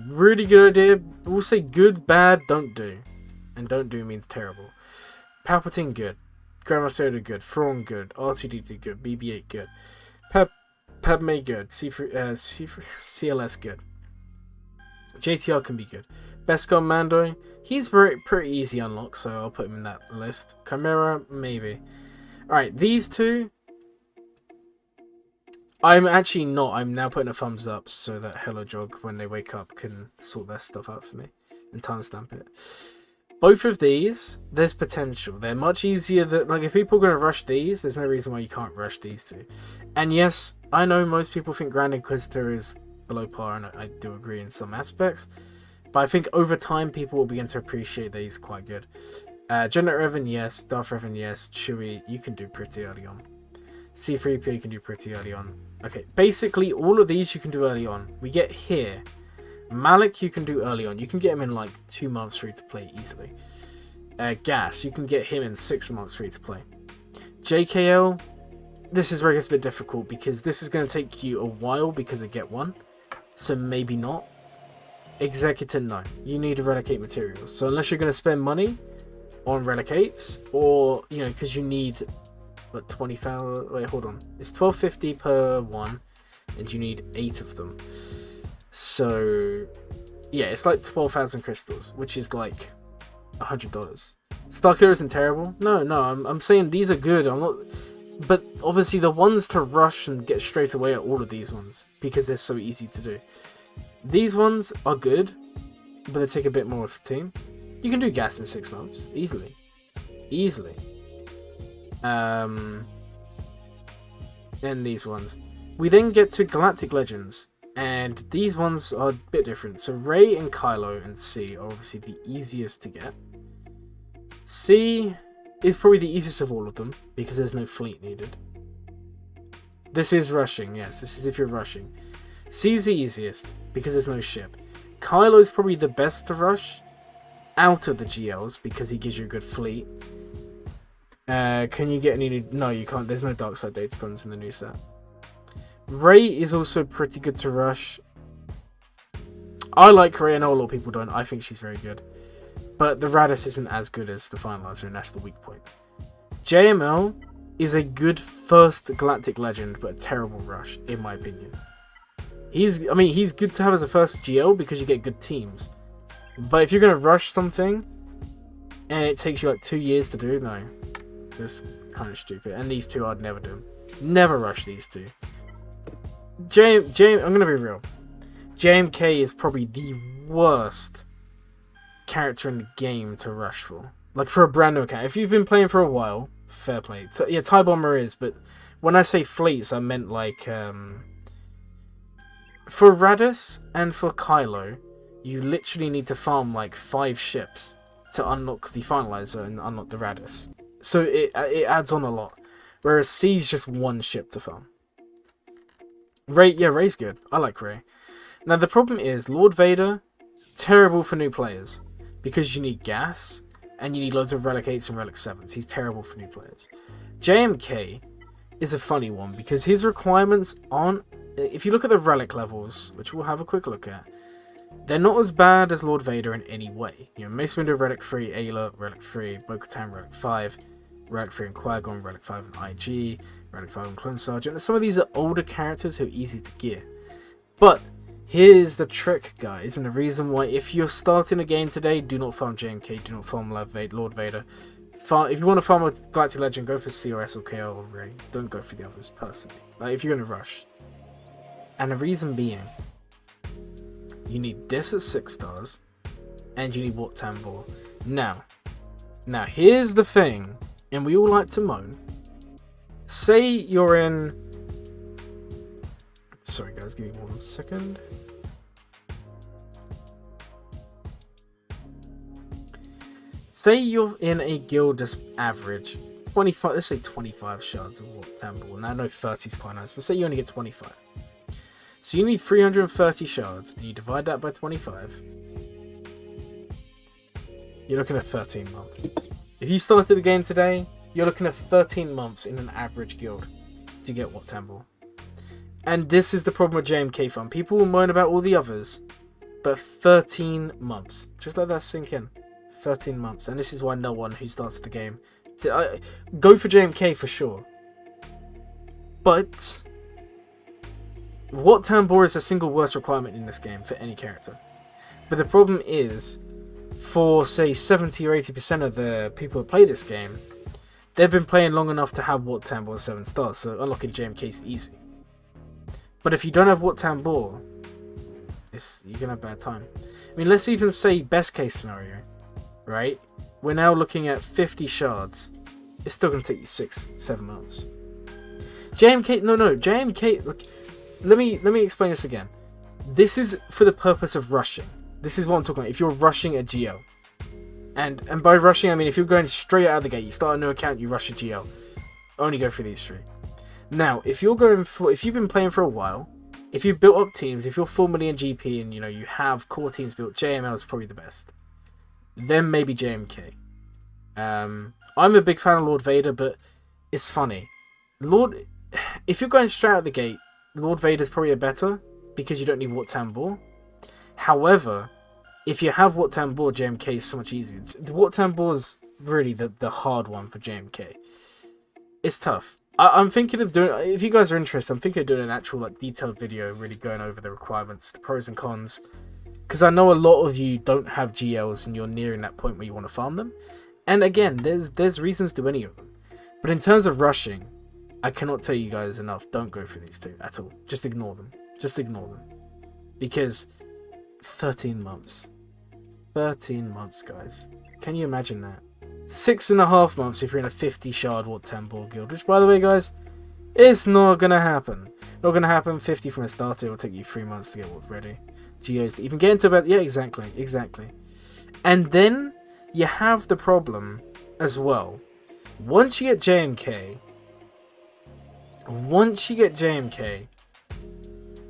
really good idea. We'll say good, bad, don't do. And don't do means terrible. Palpatine, good. Grandmaster Yoda, good. Thrawn, good. R2-D2, good. BB-8, good. Padme, good. CLS, good. JTR can be good. Beskar Mando, he's pretty easy unlock, so I'll put him in that list. Chimera, maybe. Alright, these two, I'm now putting a thumbs up so that Hello Jog, when they wake up, can sort their stuff out for me and timestamp it. Both of these, there's potential. They're much easier than, like, if people are going to rush these, there's no reason why you can't rush these two. And yes, I know most people think Grand Inquisitor is below par, and I do agree in some aspects. But I think over time, people will begin to appreciate that he's quite good. General Revan, yes. Darth Revan, yes. Chewie, you can do pretty early on. C-3PO, you can do pretty early on. Okay, basically, all of these you can do early on. We get here. Malik, you can do early on. You can get him in like 2 months free to play easily. Gas, you can get him in 6 months free to play. JKL, this is where it gets a bit difficult because this is going to take you a while because of Get 1. So maybe not. Executor, no. You need to relocate materials. So unless you're going to spend money on relocates, or, you know, because you need, what, 20,000? Wait, hold on. It's 1250 per one, and you need 8 of them. So, yeah, it's like 12,000 crystals, which is like $100. Starkiller isn't terrible. No, I'm saying these are good. I'm not, but obviously the ones to rush and get straight away are all of these ones because they're so easy to do. These ones are good, but they take a bit more of the team. You can do gas in 6 months easily. And these ones. We then get to Galactic Legends. And these ones are a bit different. So Rey and Kylo and C are obviously the easiest to get. C is probably the easiest of all of them because there's no fleet needed. This is rushing, yes. This is if you're rushing. C is the easiest because there's no ship. Kylo is probably the best to rush out of the GLs because he gives you a good fleet. Can you get any... No, you can't. There's no dark side datacons in the new set. Rey is also pretty good to rush. I like Ray. I know a lot of people don't. I think she's very good. But the Radis isn't as good as the Finalizer, and that's the weak point. JML is a good first Galactic Legend, but a terrible rush, in my opinion. He's good to have as a first GL because you get good teams. But if you're going to rush something, and it takes you like 2 years to do, no. That's kind of stupid. And these two I'd never do. Never rush these two. I'm going to be real. JMK is probably the worst character in the game to rush for. Like for a brand new account. If you've been playing for a while, fair play. So, yeah, TIE Bomber is, but when I say fleets, I meant like for Radis and for Kylo, you literally need to farm like 5 ships to unlock the Finalizer and unlock the Radis. So it adds on a lot. Whereas C's just 1 ship to farm. Ray's good. I like Ray. Now the problem is Lord Vader, terrible for new players. Because you need gas, and you need loads of Relic 8s and Relic 7s. He's terrible for new players. JMK is a funny one, because his requirements aren't... If you look at the Relic levels, which we'll have a quick look at, they're not as bad as Lord Vader in any way. You know, Mace Windu, Relic 3, Ayla, Relic 3, Bo-Katan, Relic 5, Relic 3 and Qui-Gon, Relic 5 and IG, Relic 5 and Clone Sergeant. And some of these are older characters who are easy to gear. But here's the trick, guys, and the reason why if you're starting a game today, do not farm JMK, do not farm Lord Vader. If you want to farm a Galactic Legend, go for CRS or KO or Ray. Don't go for the others, personally. Like, if you're going to rush. And the reason being, you need this at 6 stars, and you need Wat Tambor. Now, here's the thing, and we all like to moan. Say you're in... Sorry guys, give me 1 second. Say you're in a guild that's average 25, let's say 25 shards of Wat Tambor. And I know 30 is quite nice, but say you only get 25. So you need 330 shards, and you divide that by 25. You're looking at 13 months. If you started the game today, you're looking at 13 months in an average guild to get Wat Tambor. And this is the problem with JMK farm. People will moan about all the others, but 13 months. Just let that sink in. 13 months. And this is why no one who starts the game... go for JMK for sure. But... Wat Tambor is the single worst requirement in this game for any character. But the problem is, for say 70 or 80% of the people who play this game, they've been playing long enough to have Wat Tambor 7 stars, so unlocking JMK is easy. But if you don't have Wat Tambor, you're going to have a bad time. I mean, let's even say best case scenario, right? We're now looking at 50 shards. It's still going to take you 6-7 months. JMK, no, JMK, look, let me explain this again. This is for the purpose of rushing. This is what I'm talking about. If you're rushing a GL. And by rushing, I mean if you're going straight out of the gate, you start a new account, you rush a GL. Only go for these 3. Now, if you've been playing for a while, if you've built up teams, if you're 4 million GP and you know you have core teams built, JML is probably the best. Then maybe JMK. I'm a big fan of Lord Vader, but it's funny. If you're going straight out of the gate, Lord Vader's probably better because you don't need Wat Tambor. However, if you have Wat Tambor, JMK is so much easier. Wat Tambor is really the hard one for JMK. It's tough. I'm thinking of doing, if you guys are interested, I'm thinking of doing an actual like detailed video really going over the requirements, the pros and cons. Because I know a lot of you don't have GLs and you're nearing that point where you want to farm them. And again, there's reasons to any of them. But in terms of rushing, I cannot tell you guys enough, don't go for these 2 at all. Just ignore them. Just ignore them. Because 13 months. 13 months, guys. Can you imagine that? 6.5 months if you're in a 50 shard Wat Tambor guild. Which, by the way, guys, it's not going to happen. Not going to happen. 50 from a starter. It will take you 3 months to get what's ready. GOs to even get into about... Yeah, exactly. And then you have the problem as well. Once you get JMK,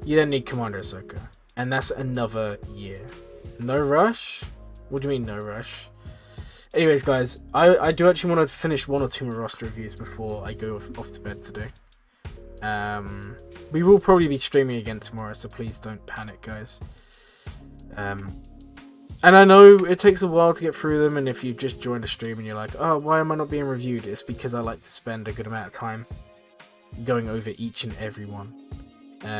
you then need Commander Ahsoka. And that's another year. No rush? What do you mean no rush? Anyways, guys, I do actually want to finish 1 or 2 more roster reviews before I go off to bed today. We will probably be streaming again tomorrow, so please don't panic, guys. And I know it takes a while to get through them, and if you just joined a stream and you're like, oh, why am I not being reviewed? It's because I like to spend a good amount of time going over each and every one.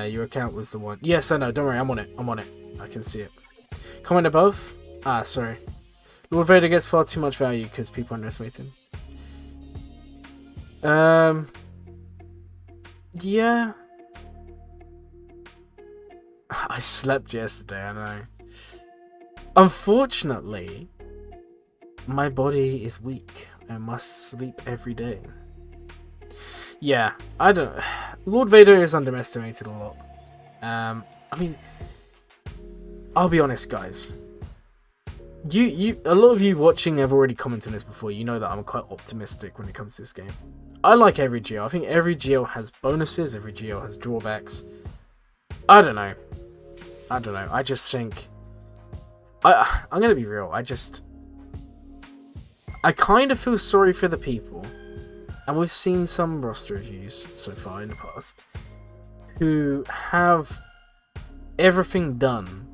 Your account was the one. Yes, I know. Don't worry. I'm on it. I can see it. Comment above. Ah, sorry. Lord Vader gets far too much value because people underestimate him. Yeah. I slept yesterday, I know. Unfortunately, my body is weak. I must sleep every day. Yeah, I don't... Lord Vader is underestimated a lot. I mean, I'll be honest, guys. A lot of you watching have already commented on this before. You know that I'm quite optimistic when it comes to this game. I like every GL. I think every GL has bonuses. Every GL has drawbacks. I don't know. I just think... I'm going to be real. I kind of feel sorry for the people. And we've seen some roster reviews so far in the past who have everything done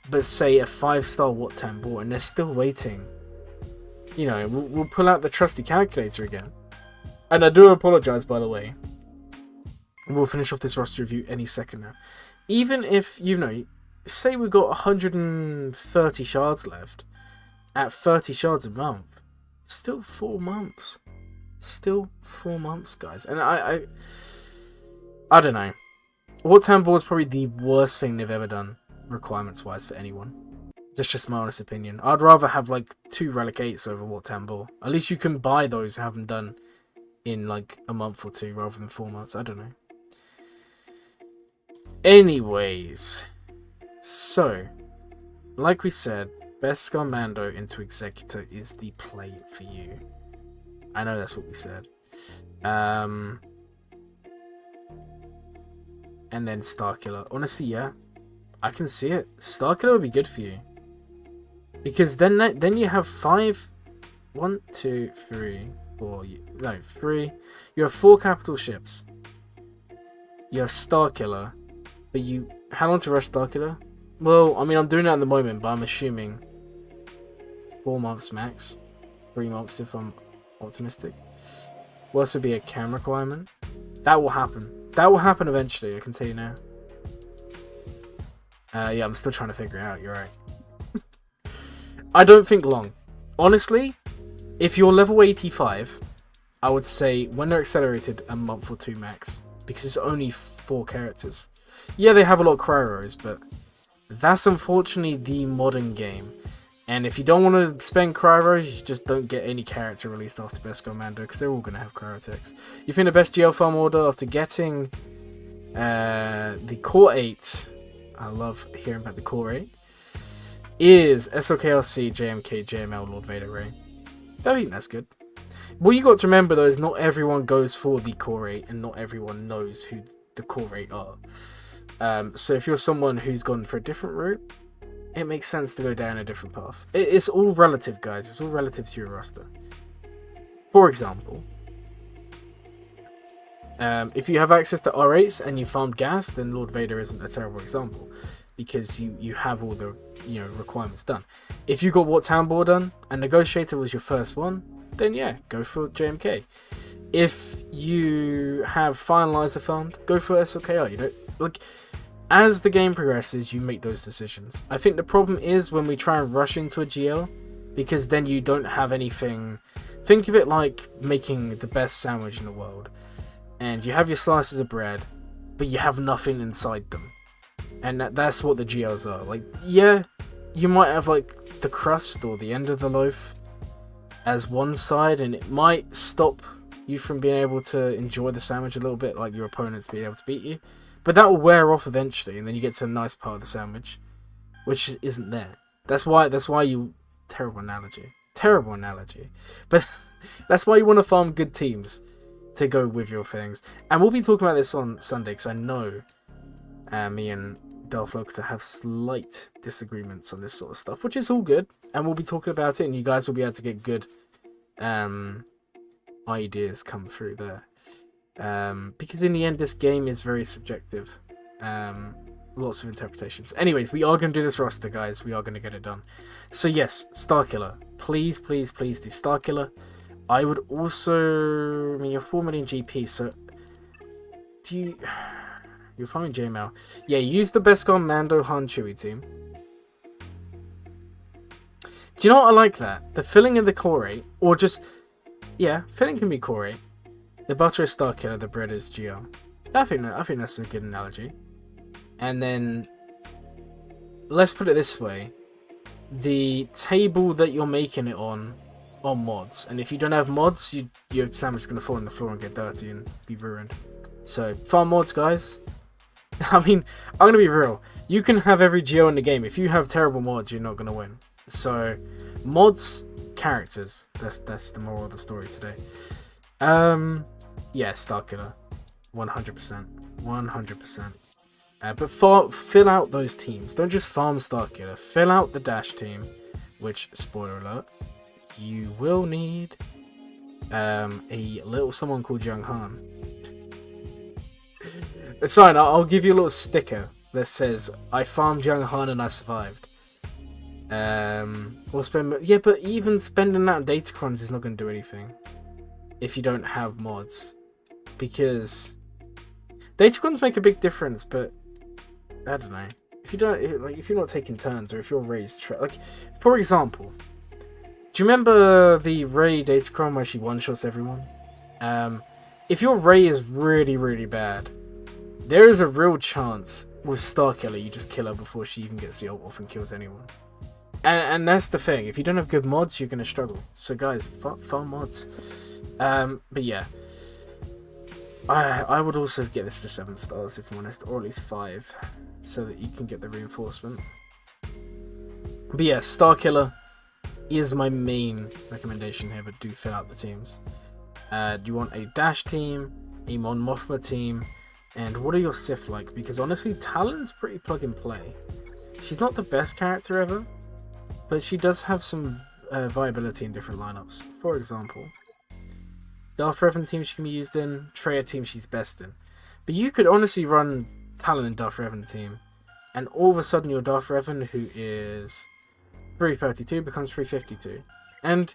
but say a 5-star What Tambor and they're still waiting. You know, we'll pull out the trusty calculator again. And I do apologise, by the way. We'll finish off this roster review any second now. Even if, you know, say we've got 130 shards left at 30 shards a month, still 4 months. Still 4 months, guys. And I don't know. What Tambor is probably the worst thing they've ever done, requirements-wise, for anyone. That's just my honest opinion. I'd rather have, like, 2 Relic 8s over What Tambor. At least you can buy those and have them done in, like, a month or 2 rather than 4 months. I don't know. Anyways. So, like we said, Beskar Mando into Executor is the play for you. I know that's what we said. And then Starkiller. Honestly, yeah. I can see it. Starkiller would be good for you. Because then you have 5... 1, 2, 3, 4... No, 3. You have 4 capital ships. You have Starkiller. But you... How long to rush Starkiller? Well, I mean, I'm doing it at the moment, but I'm assuming 4 months max. 3 months if I'm optimistic. What else would be a cam requirement? That will happen. That will happen eventually, I can tell you now. Yeah, I'm still trying to figure it out, you're right. I don't think long. Honestly, if you're level 85, I would say when they're accelerated, a month or 2 max. Because it's only 4 characters. Yeah, they have a lot of cryoros, but that's unfortunately the modern game. And if you don't want to spend cryoros, you just don't get any character released after Beskar Mando, because they're all going to have cryotechs. You think the best GL farm order after getting the Core 8, I love hearing about the Core 8, is SOKLC, JMK, JML, Lord Vader, Ray. I think that's good. What you got to remember though is not everyone goes for the Core 8, and not everyone knows who the Core 8 are. So if you're someone who's gone for a different route, it makes sense to go down a different path. It's all relative, guys. It's all relative to your roster. For example, if you have access to R8s and you farmed gas, then Lord Vader isn't a terrible example, because you have all the requirements done. If you got What Tambor done and Negotiator was your first one, then yeah, go for JMK. If you have Finalizer farmed, go for SOKR. Like, as the game progresses, you make those decisions. I think the problem is when we try and rush into a GL, because then you don't have anything. Think of it like making the best sandwich in the world, and you have your slices of bread, but you have nothing inside them. And that's what the GLs are. Like, yeah, you might have like the crust or the end of the loaf as one side, and it might stop you from being able to enjoy the sandwich a little bit, like your opponents being able to beat you. But that will wear off eventually, and then you get to the nice part of the sandwich, which isn't there. That's why you... Terrible analogy. But that's why you want to farm good teams to go with your things. And we'll be talking about this on Sunday, because I know me and Darth Lokita have slight disagreements on this sort of stuff, which is all good. And we'll be talking about it, and you guys will be able to get good ideas come through there. Because in the end, this game is very subjective. lots of interpretations. Anyways, we are going to do this roster, guys. We are going to get it done. So yes, Starkiller. Please, please, please do Starkiller. I would also... I mean, you're 4 million GP, so... Do you... You're farming J-Mail. Yeah, use the Beskar, Mando, Han, Chewie team. Do you know what I like that? The filling in the core 8, or just... Yeah, filling can be core 8. The butter is Starkiller, the bread is GR. I think that's a good analogy. And then... Let's put it this way. The table that you're making it on mods. And if you don't have mods, your sandwich is going to fall on the floor and get dirty and be ruined. So, farm mods, guys. I mean, I'm going to be real. You can have every Geo in the game. If you have terrible mods, you're not going to win. So, mods, characters. That's the moral of the story today. Yeah, Starkiller. 100%. 100%. But fill out those teams. Don't just farm Starkiller. Fill out the Dash team. Which, spoiler alert, you will need a little someone called Young Han. It's fine, I'll give you a little sticker that says, I farmed Young Han and I survived. Or spend... Yeah, but even spending that on Datacrons is not going to do anything. If you don't have mods. Because... Datacrons make a big difference, but... I don't know. If you don't... Like, if you're not taking turns, or if you're raised... Like, for example... Do you remember the Rey Datacron where she one-shots everyone? If your Rey is really, really bad... There is a real chance with Starkiller you just kill her before she even gets the ult off and kills anyone. And that's the thing. If you don't have good mods, you're going to struggle. So guys, farm mods. But yeah. I would also get this to 7 stars if I'm honest. Or at least 5. So that you can get the reinforcement. But yeah, Starkiller is my main recommendation here. But do fill out the teams. Do you want a Dash team? A Mon Mothma team? And what are your Sith like? Because honestly, Talon's pretty plug and play. She's not the best character ever, but she does have some viability in different lineups. For example, Darth Revan team she can be used in, Traya team she's best in. But you could honestly run Talon and Darth Revan team, and all of a sudden your Darth Revan, who is 332, becomes 352. And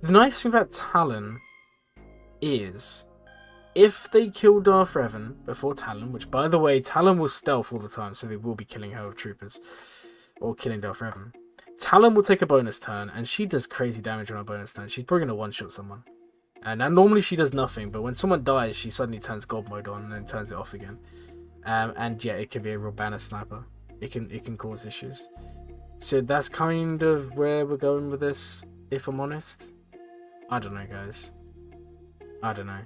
the nice thing about Talon is... If they kill Darth Revan before Talon, which by the way, Talon will stealth all the time, so they will be killing her troopers. Or killing Darth Revan. Talon will take a bonus turn, and she does crazy damage on a bonus turn. She's probably going to one-shot someone. And normally she does nothing, but when someone dies, she suddenly turns God mode on and then turns it off again. And yeah, it can be a real banner sniper. It can cause issues. So that's kind of where we're going with this, if I'm honest. I don't know, guys. I don't know.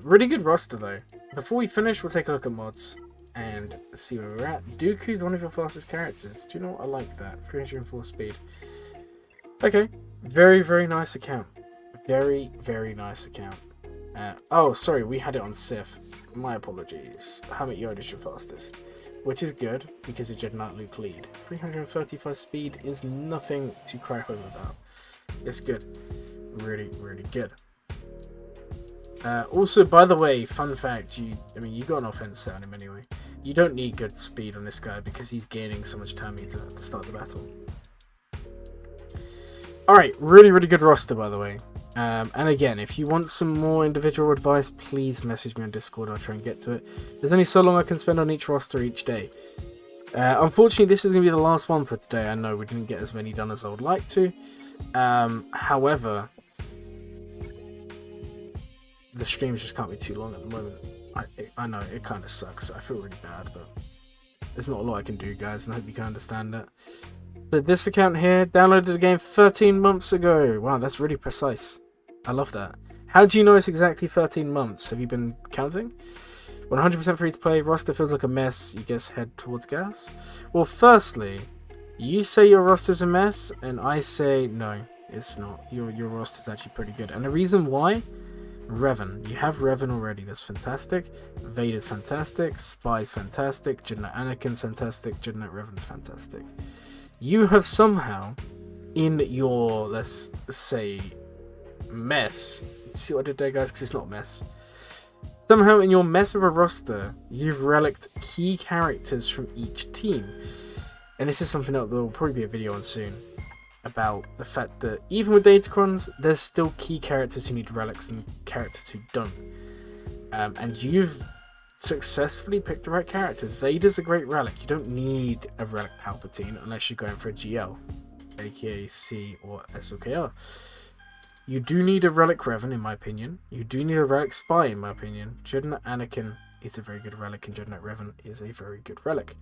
Really good roster though. Before we finish, we'll take a look at mods and see where we're at. Dooku's one of your fastest characters. Do you know what? I like that. 304 speed. Okay. Very, very nice account. Very, very nice account. Oh, sorry. We had it on Sith. My apologies. Hamid Yoda's your fastest. Which is good because it's Jedi Knight Luke lead. 335 speed is nothing to cry home about. It's good. Really, really good. Also, by the way, fun fact, you got an offense set on him anyway. You don't need good speed on this guy because he's gaining so much time meter at the start of the battle. Alright, really, really good roster, by the way. And again, if you want some more individual advice, please message me on Discord. I'll try and get to it. There's only so long I can spend on each roster each day. Unfortunately, this is going to be the last one for today. I know we didn't get as many done as I would like to. However... The streams just can't be too long at the moment. I know, it kind of sucks. I feel really bad, but there's not a lot I can do, guys, and I hope you can understand that. So this account here, downloaded the game 13 months ago. Wow, that's really precise. I love that. How do you know it's exactly 13 months? Have you been counting? 100% free to play, roster feels like a mess, you guess head towards gas? Well, firstly, you say your roster's a mess, and I say, no, it's not. Your roster's actually pretty good. And the reason why? Revan. You have Revan already. That's fantastic. Vader's fantastic. Spy's fantastic. Jedi Knight Anakin's fantastic. Jedi Knight Revan's fantastic. You have somehow, in your, let's say, mess. See what I did there, guys? Because it's not a mess. Somehow in your mess of a roster, you've reliced key characters from each team. And this is something that there will probably be a video on soon. About the fact that even with Datacrons, there's still key characters who need relics and characters who don't. And you've successfully picked the right characters. Vader's a great relic. You don't need a relic Palpatine unless you're going for a GL, aka C or SOKR. You do need a relic Revan, in my opinion. You do need a relic Spy, in my opinion. Jedi Knight Anakin is a very good relic, and Jedi Knight Revan is a very good relic.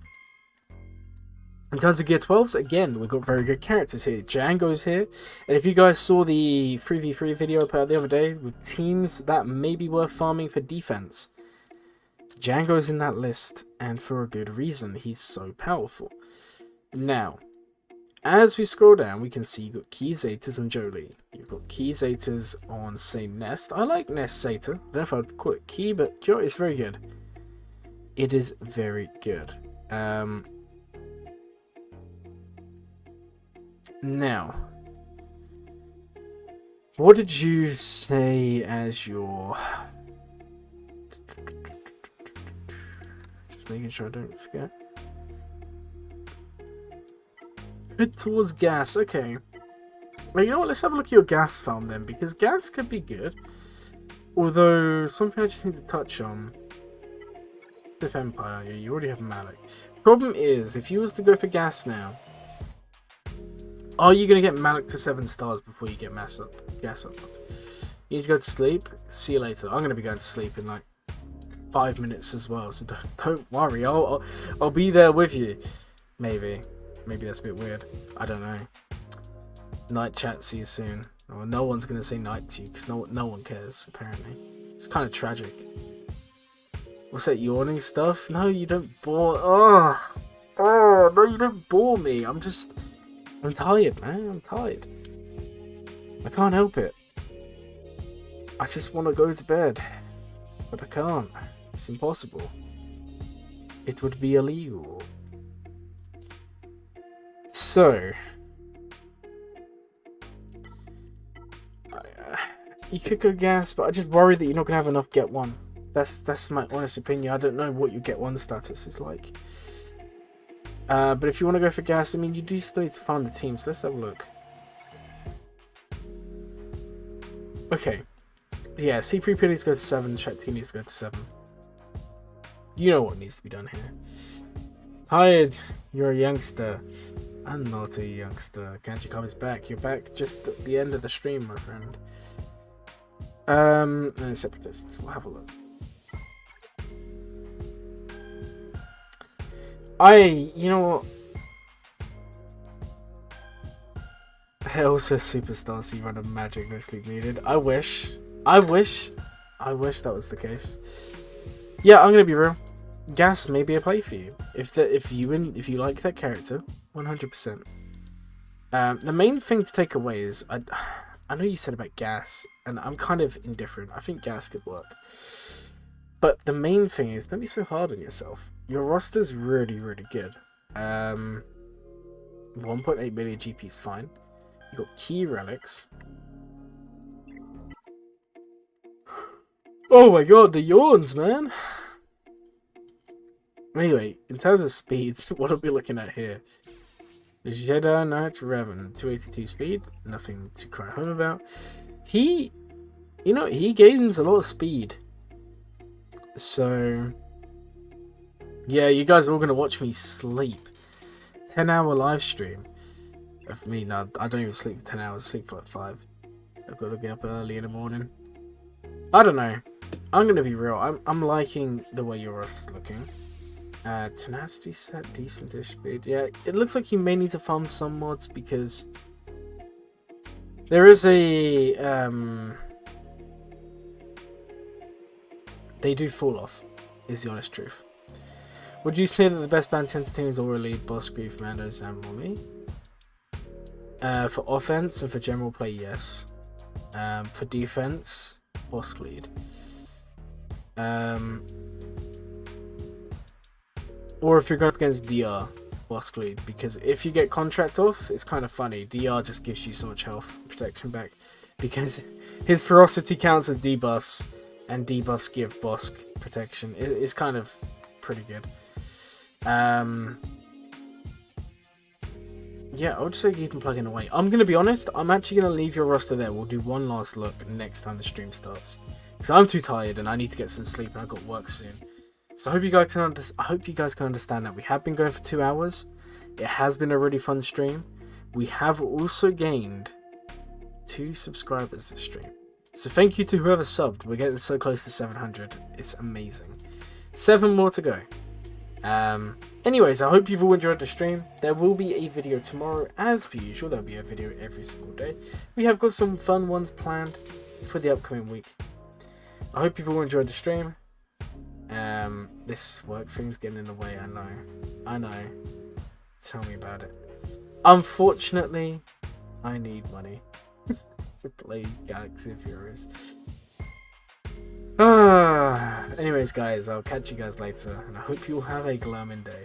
In terms of Gear 12s, again, we've got very good characters here. Jango's here, and if you guys saw the 3v3 video I put out the other day with teams that may be worth farming for defense, Jango's in that list, and for a good reason. He's so powerful. Now, as we scroll down, we can see you've got Key Zetas and Jolie. You've got Key Zetas on, say, Nest. I like Nest Zeta. I don't know if I'd call it Key, but Joe, it's very good. It is very good. Now, what did you say as your... Just making sure I don't forget. Head towards gas, okay. Well, you know what, let's have a look at your gas farm then, because gas could be good. Although, something I just need to touch on. Sith Empire, yeah, you already have Malik. Problem is, if you was to go for gas now, are you going to get Malik to 7 stars before you get gas up? You need to go to sleep. See you later. I'm going to be going to sleep in like 5 minutes as well, so don't worry. I'll be there with you. Maybe that's a bit weird. I don't know. Night chat. See you soon. Well, no one's going to say night to you because no one cares. Apparently, it's kind of tragic. What's that yawning stuff? No, you don't bore. Oh, no, you don't bore me. I'm tired, man. I'm tired. I can't help it. I just want to go to bed. But I can't. It's impossible. It would be illegal. So... you could go gas, but I just worry that you're not going to have enough get one. That's my honest opinion. I don't know what your get one status is like. But if you want to go for gas, I mean, you do still need to find the teams. Let's have a look. Okay. Yeah, C3P needs to go to 7, Shakti needs to go to 7. You know what needs to be done here. Tired, you're a youngster. I'm not a youngster. Kanji comes back. You're back just at the end of the stream, my friend. And Separatists. We'll have a look. You know what? Also superstar, so you run a magic, no sleep needed. I wish that was the case. Yeah, I'm gonna be real. Gas may be a play for you if you like that character, 100%. The main thing to take away is I know you said about gas, and I'm kind of indifferent. I think gas could work, but the main thing is don't be so hard on yourself. Your roster's really, really good. 1.8 million GP is fine. You got key relics. Oh my god, the yawns, man. Anyway, in terms of speeds, what are we looking at here? Jedi Knight Revan, 282 speed, nothing to cry home about. He gains a lot of speed. So, yeah, you guys are all going to watch me sleep. 10-hour live stream. Of me, no, I don't even sleep for 10 hours, I sleep for like 5. I've got to get up early in the morning. I don't know. I'm going to be real. I'm liking the way your roster's looking. Tenacity set, decent-ish speed. Yeah, it looks like you may need to farm some mods because there is a they do fall off, is the honest truth. Would you say that the best band tends to team is already Boss Grief, Mando, Sam, or me? For offense and for general play, yes. For defense, Boss Lead. Or if you're going up against DR, Boss Lead, because if you get contract off, it's kind of funny. DR just gives you so much health protection back because his ferocity counts as debuffs, and debuffs give Bosk protection. It's kind of pretty good. Yeah, I would say keep on plugging away. I'm going to be honest, I'm actually going to leave your roster there. We'll do one last look next time the stream starts. Because I'm too tired and I need to get some sleep and I've got work soon. So I hope you guys can understand that. We have been going for 2 hours. It has been a really fun stream. We have also gained 2 subscribers this stream. So thank you to whoever subbed. We're getting so close to 700. It's amazing. 7 more to go. Anyways, I hope you've all enjoyed the stream. There will be a video tomorrow, as per usual. There'll be a video every single day. We have got some fun ones planned for the upcoming week. I hope you've all enjoyed the stream. This work thing's getting in the way, I know. Tell me about it. Unfortunately, I need money to play Galaxy of Heroes. Anyways, guys, I'll catch you guys later, and I hope you all have a Glurmit day.